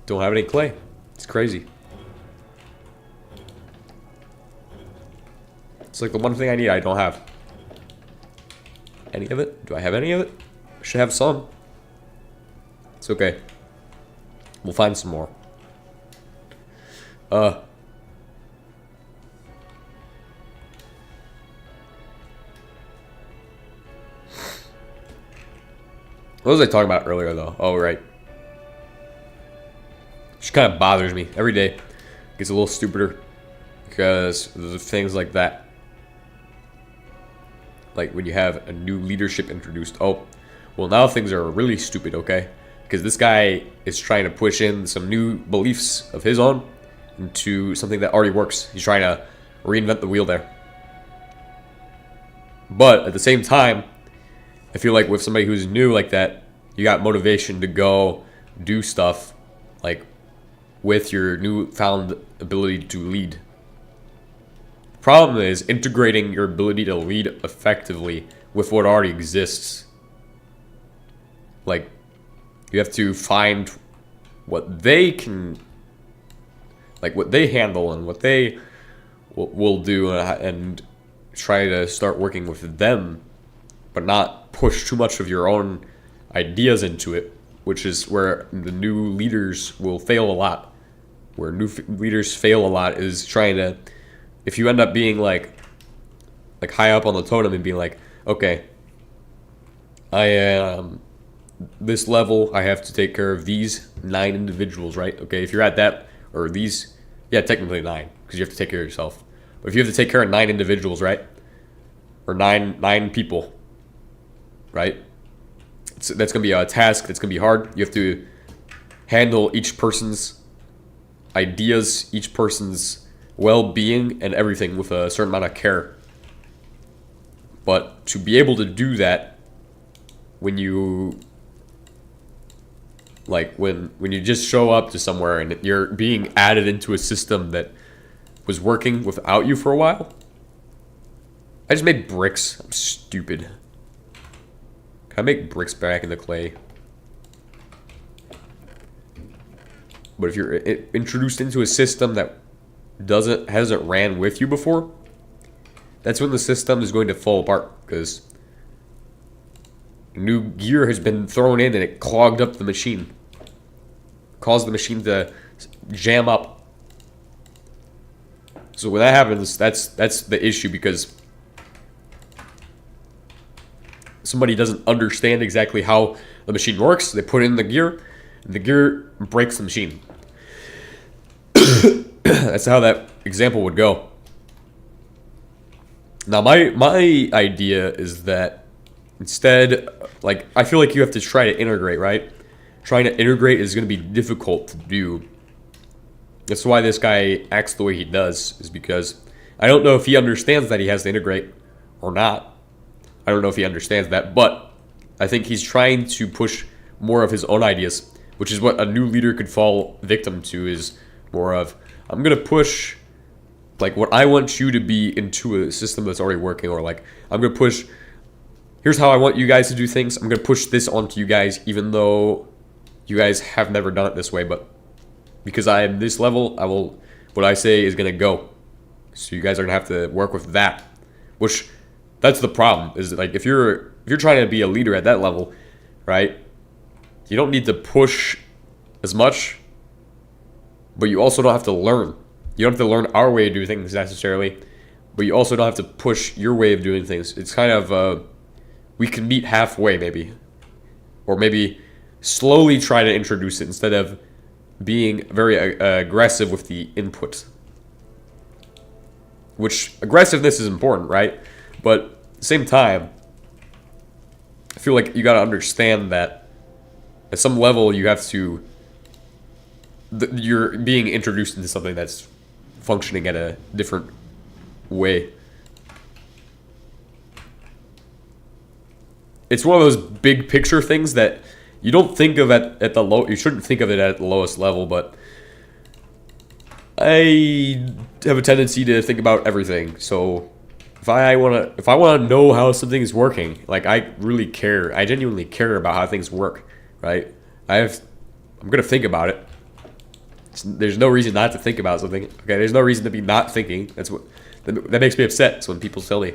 Don't have any clay. It's crazy. It's like the one thing I need, I don't have. Any of it? Do I have any of it? I should have some. It's okay. We'll find some more. What was I talking about earlier, though? Oh, right. Just kind of bothers me every day. Gets a little stupider because there's things like that. Like when you have a new leadership introduced. Oh, well, now things are really stupid, okay? Because this guy is trying to push in some new beliefs of his own into something that already works. He's trying to reinvent the wheel there. But at the same time, I feel like with somebody who's new like that, you got motivation to go do stuff like with your newfound ability to lead. Problem is integrating your ability to lead effectively with what already exists. Like, you have to find what they can, like what they handle and what they will do, and try to start working with them, but not push too much of your own ideas into it, which is where the new leaders will fail a lot. Where new leaders fail a lot is trying to, if you end up being like high up on the totem and being like, okay, I am this level, I have to take care of these 9 individuals, right? Okay, if you're at that, or these, yeah, technically 9, because you have to take care of yourself. But if you have to take care of 9 individuals, right? Or nine people, right? That's gonna be a task that's gonna be hard. You have to handle each person's ideas, each person's well-being and everything with a certain amount of care. But to be able to do that, when you when you just show up to somewhere and you're being added into a system that was working without you for a while. I just made bricks. I'm stupid. Can I make bricks back in the clay? But if you're introduced into a system that hasn't ran with you before, that's when the system is going to fall apart, because new gear has been thrown in and it clogged up the machine. Caused the machine to jam up. So when that happens, that's the issue, because somebody doesn't understand exactly how the machine works. They put in the gear, and the gear breaks the machine. That's how that example would go. Now, my idea is that instead, like, I feel like you have to try to integrate, right? Trying to integrate is going to be difficult to do. That's why this guy acts the way he does, is because I don't know if he understands that he has to integrate or not. I don't know if he understands that, but I think he's trying to push more of his own ideas, which is what a new leader could fall victim to, is more of, I'm going to push like what I want you to be into a system that's already working, or like, I'm going to push, here's how I want you guys to do things. I'm going to push this onto you guys, even though you guys have never done it this way, but because I am this level, what I say is going to go. So you guys are going to have to work with that, which that's the problem, is like, if you're trying to be a leader at that level, right? You don't need to push as much, but you also don't have to learn. You don't have to learn our way of doing things necessarily, but you also don't have to push your way of doing things. It's kind of, we can meet halfway maybe, or maybe slowly try to introduce it instead of being very aggressive with the input. Which, aggressiveness is important, right? But at the same time, I feel like you got to understand that at some level you have to, you're being introduced into something that's functioning at a different way. It's one of those big picture things that you don't think of at the low. You shouldn't think of it at the lowest level, but I have a tendency to think about everything. So if I wanna know how something is working, like, I really care. I genuinely care about how things work, right? I'm gonna think about it. There's no reason not to think about something. Okay, there's no reason to be not thinking. That makes me upset. It's when people tell me,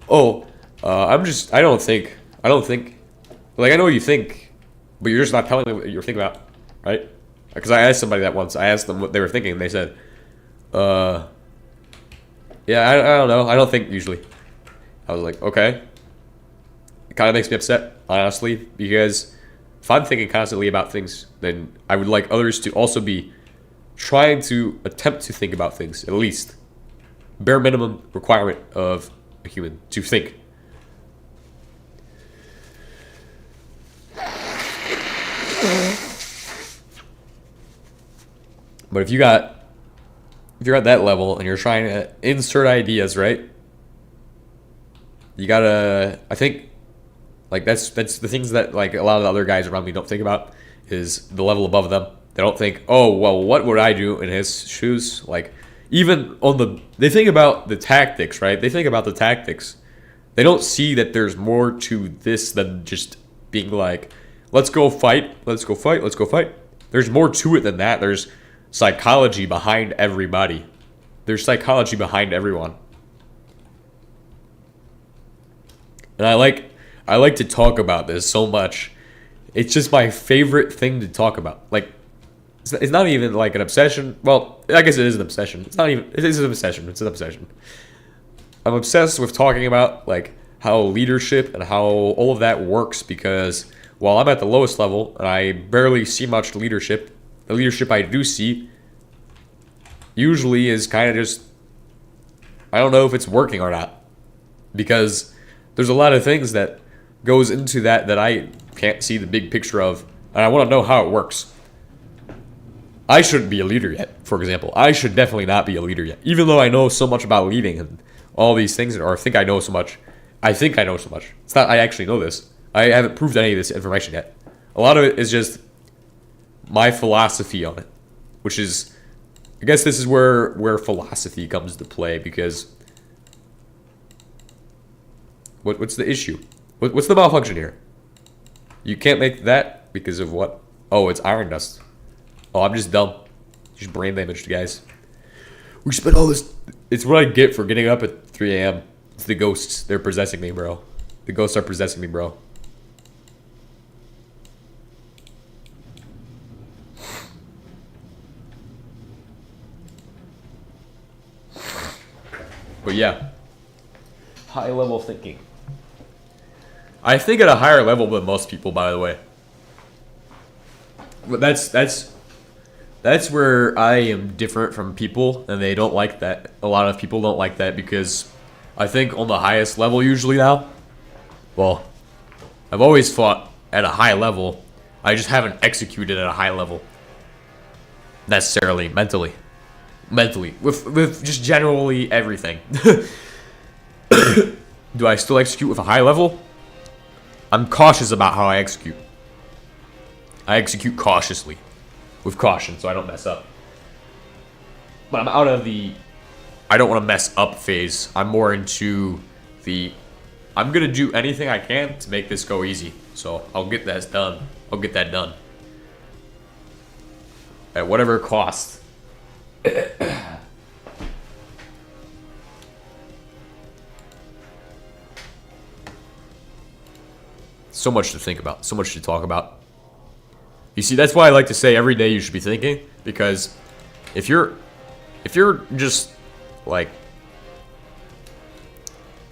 "Oh, I don't think." Like, I know what you think, but you're just not telling me what you're thinking about, right? Because I asked somebody that once. I asked them what they were thinking, and they said, yeah, I don't know. I don't think usually." I was like, okay. It kind of makes me upset, honestly, because if I'm thinking constantly about things, then I would like others to also be trying to attempt to think about things, at least. Bare minimum requirement of a human to think. But if you're at that level and you're trying to insert ideas, right? You gotta, I think, like that's the things that like a lot of the other guys around me don't think about is the level above them. They don't think, oh well, what would I do in his shoes? Like even on they think about the tactics, right? They think about the tactics. They don't see that there's more to this than just being like, let's go fight, let's go fight, let's go fight. There's more to it than that. There's psychology behind everybody. There's psychology behind everyone. And I like to talk about this so much. It's just my favorite thing to talk about. Like, it's not even like an obsession. Well, I guess it is an obsession. It is an obsession. It's an obsession. I'm obsessed with talking about like how leadership and how all of that works because while I'm at the lowest level and I barely see much leadership, the leadership I do see usually is kind of just, I don't know if it's working or not, because there's a lot of things that goes into that I can't see the big picture of, and I want to know how it works. I shouldn't be a leader yet, for example. I should definitely not be a leader yet, even though I know so much about leading and all these things, or I think I know so much. I think I know so much. It's not I actually know this. I haven't proved any of this information yet. A lot of it is just my philosophy on it, which is, I guess this is where philosophy comes to play, because what's the issue? What's the malfunction here? You can't make that because of what? Oh, it's iron dust. Oh, I'm just dumb. Just brain damaged, guys. We spent all this. It's what I get for getting up at 3 a.m. It's the ghosts. They're possessing me, bro. The ghosts are possessing me, bro. But yeah, high level thinking. I think at a higher level than most people, by the way. But that's where I am different from people, and they don't like that. A lot of people don't like that because I think on the highest level usually now, well, I've always fought at a high level. I just haven't executed at a high level necessarily mentally with just generally everything. Do I still execute with a high level? I'm cautious about how I execute. I execute cautiously, with caution, so I don't mess up. But I'm out of the I don't want to mess up phase. I'm more into the I'm gonna do anything I can to make this go easy. So I'll get that done. I'll get that done at whatever cost. So much to think about, so much to talk about. You see, that's why I like to say every day you should be thinking, because if you're just like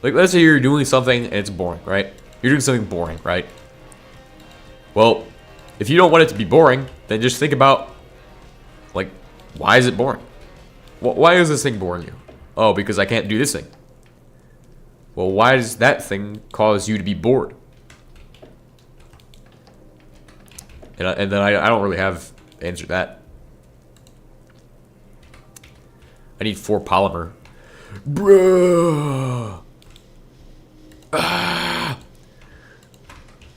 let's say you're doing something and it's boring, right? You're doing something boring, right? Well, if you don't want it to be boring, then just think about, like, why is it boring? Why is this thing boring you? Oh, because I can't do this thing. Well, why does that thing cause you to be bored? And then I don't really have the answer to that. I need 4 polymer. Bruh. Ah.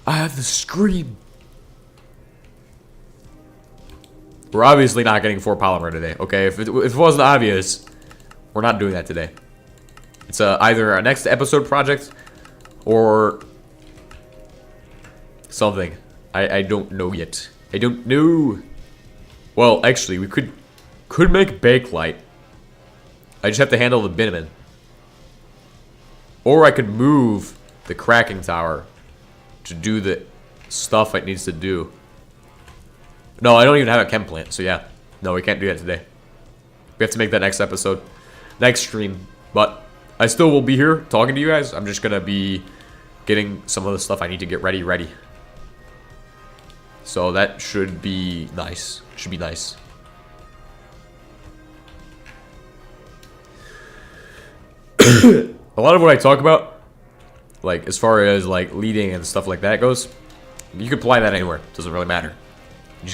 I have to scream. We're obviously not getting 4 polymer today, okay? If it wasn't obvious, we're not doing that today. It's either a next episode project or something. I don't know yet. I don't know. Well, actually, we could make bakelite. I just have to handle the bitumen. Or I could move the cracking tower to do the stuff it needs to do. No, I don't even have a chem plant, so yeah. No, we can't do that today. We have to make that next episode. Next stream. But I still will be here talking to you guys. I'm just gonna be getting some of the stuff I need to get ready. So that should be nice. Should be nice. A lot of what I talk about, like as far as like leading and stuff like that goes, you can apply that anywhere. It doesn't really matter. You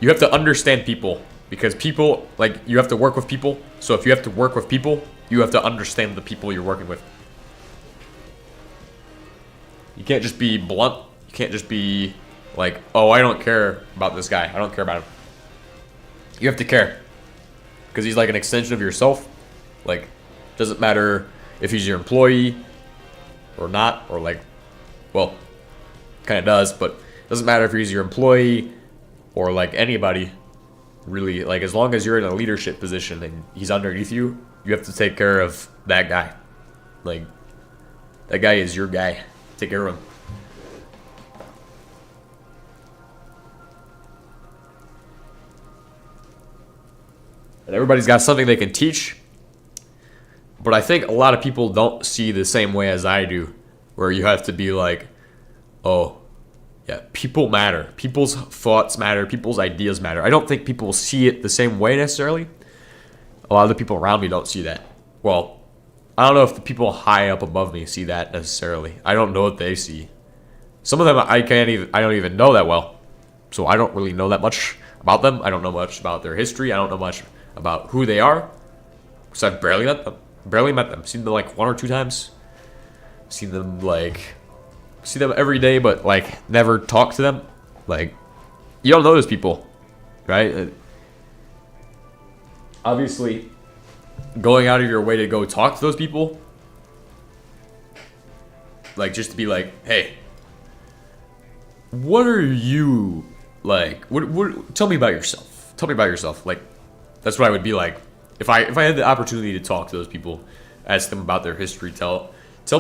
have to understand people, because people, like, you have to work with people. So if you have to work with people, you have to understand the people you're working with. You can't just be blunt. You can't just be like, oh, I don't care about this guy. I don't care about him. You have to care, because he's like an extension of yourself. Like, doesn't matter if he's your employee or not, or like, well, kind of does, but it doesn't matter if he's your employee or like anybody, really. Like, as long as you're in a leadership position and he's underneath you, you have to take care of that guy. Like, that guy is your guy. Take care of him. And everybody's got something they can teach, but I think a lot of people don't see the same way as I do, where you have to be like, oh, yeah, people matter. People's thoughts matter. People's ideas matter. I don't think people see it the same way necessarily. A lot of the people around me don't see that. Well, I don't know if the people high up above me see that necessarily. I don't know what they see. Some of them I don't even know that well. So I don't really know that much about them. I don't know much about their history. I don't know much about who they are, because I've barely met them. Seen them like 1 or 2 times. See them every day, but like never talk to them. Like, you don't know those people, right? Obviously, going out of your way to go talk to those people, like, just to be like, hey, what are you like? What? Tell me about yourself. Tell me about yourself. Like, that's what I would be like if I had the opportunity to talk to those people, ask them about their history. Tell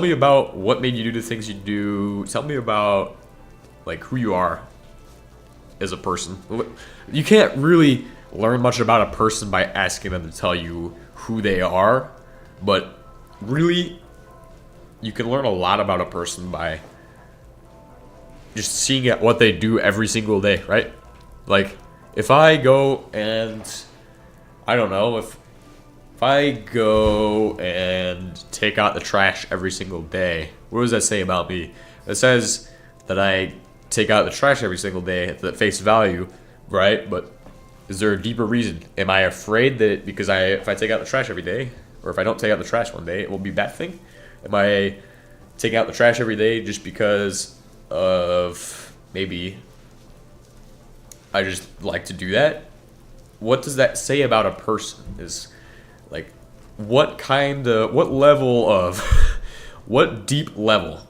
me about what made you do the things you do. Tell me about like who you are as a person. You can't really learn much about a person by asking them to tell you who they are, but really you can learn a lot about a person by just seeing what they do every single day, right? Like, if I go and I don't know, if I go and take out the trash every single day, what does that say about me? It says that I take out the trash every single day at the face value, right? But is there a deeper reason? Am I afraid that because if I take out the trash every day, or if I don't take out the trash one day, it will be a bad thing? Am I taking out the trash every day just because of maybe I just like to do that? What does that say about a person? Is like, what level of what deep level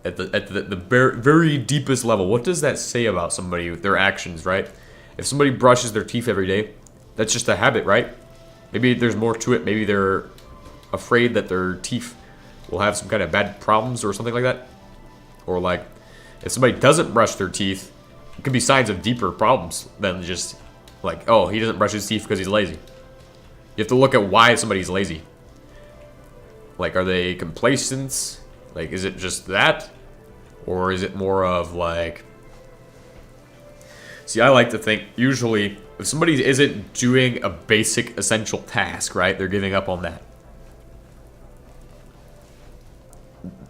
at the very deepest level, what does that say about somebody, their actions, right? If somebody brushes their teeth every day, that's just a habit, right? Maybe there's more to it. Maybe they're afraid that their teeth will have some kind of bad problems or something like that. Or like, if somebody doesn't brush their teeth, it could be signs of deeper problems than just like, oh, he doesn't brush his teeth because he's lazy. You have to look at why somebody's lazy. Like, are they complacent? Like, is it just that? Or is it more of like... See, I like to think, usually, if somebody isn't doing a basic essential task, right, they're giving up on that.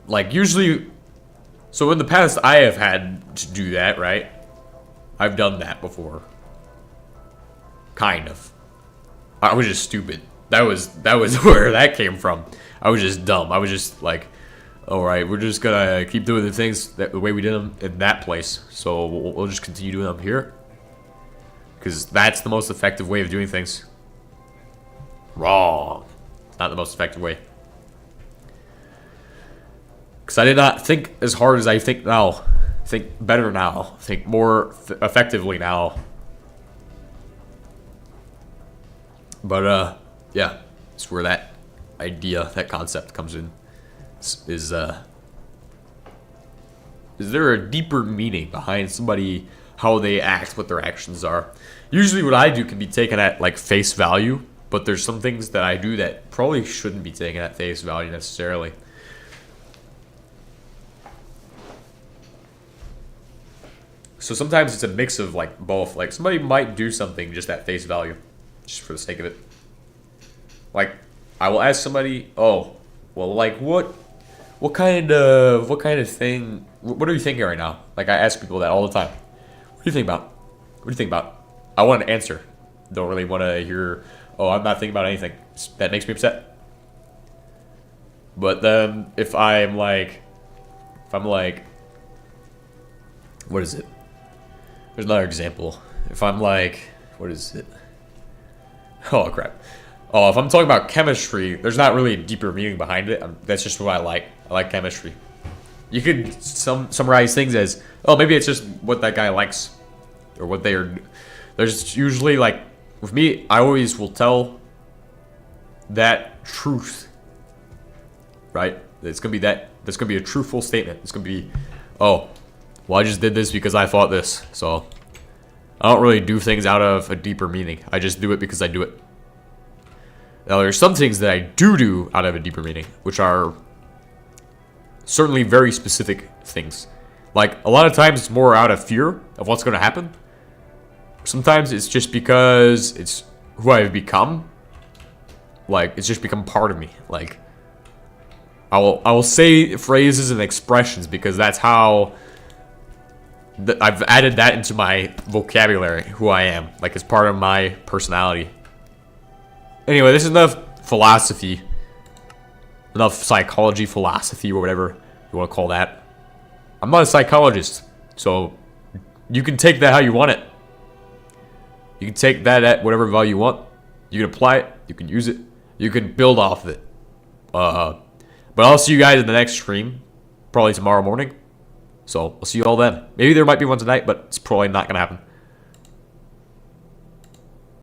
Like, usually... So in the past, I have had to do that, right? I've done that before. Kind of. I was just stupid. That was where that came from. I was just dumb. I was just like, all right, we're just gonna keep doing the things the way we did them in that place. So we'll just continue doing them here, because that's the most effective way of doing things. Wrong. It's not the most effective way. Because I did not think as hard as I think now. Think better now. Think more effectively now. But, yeah. It's where that idea, that concept comes in. Is there a deeper meaning behind somebody, how they act, what their actions are? Usually what I do can be taken at, like, face value. But there's some things that I do that probably shouldn't be taken at face value necessarily. So sometimes it's a mix of like both. Like somebody might do something just at face value, just for the sake of it. Like I will ask somebody, oh, well, like what kind of thing? What are you thinking right now? Like I ask people that all the time. What do you think about? What do you think about? I want an answer. Don't really want to hear, oh, I'm not thinking about anything. That makes me upset. But then if I'm like, what is it? There's another example. If I'm like, what is it? Oh crap. Oh, if I'm talking about chemistry, there's not really a deeper meaning behind it. That's just what I like. I like chemistry. You could summarize things as, oh, maybe it's just what that guy likes, or what they are. There's usually like, with me, I always will tell that truth, right? It's gonna be that. That's gonna be a truthful statement. It's gonna be, oh, well, I just did this because I thought this. So I don't really do things out of a deeper meaning. I just do it because I do it. Now, there's some things that I do out of a deeper meaning, which are certainly very specific things. Like, a lot of times it's more out of fear of what's going to happen. Sometimes it's just because it's who I've become. Like, it's just become part of me. Like, I will say phrases and expressions because that's how I've added that into my vocabulary, who I am. Like, it's part of my personality. Anyway, this is enough philosophy. Enough psychology, philosophy, or whatever you want to call that. I'm not a psychologist, so you can take that how you want it. You can take that at whatever value you want. You can apply it. You can use it. You can build off of it. But I'll see you guys in the next stream, probably tomorrow morning. So I'll see you all then. Maybe there might be one tonight, but it's probably not going to happen.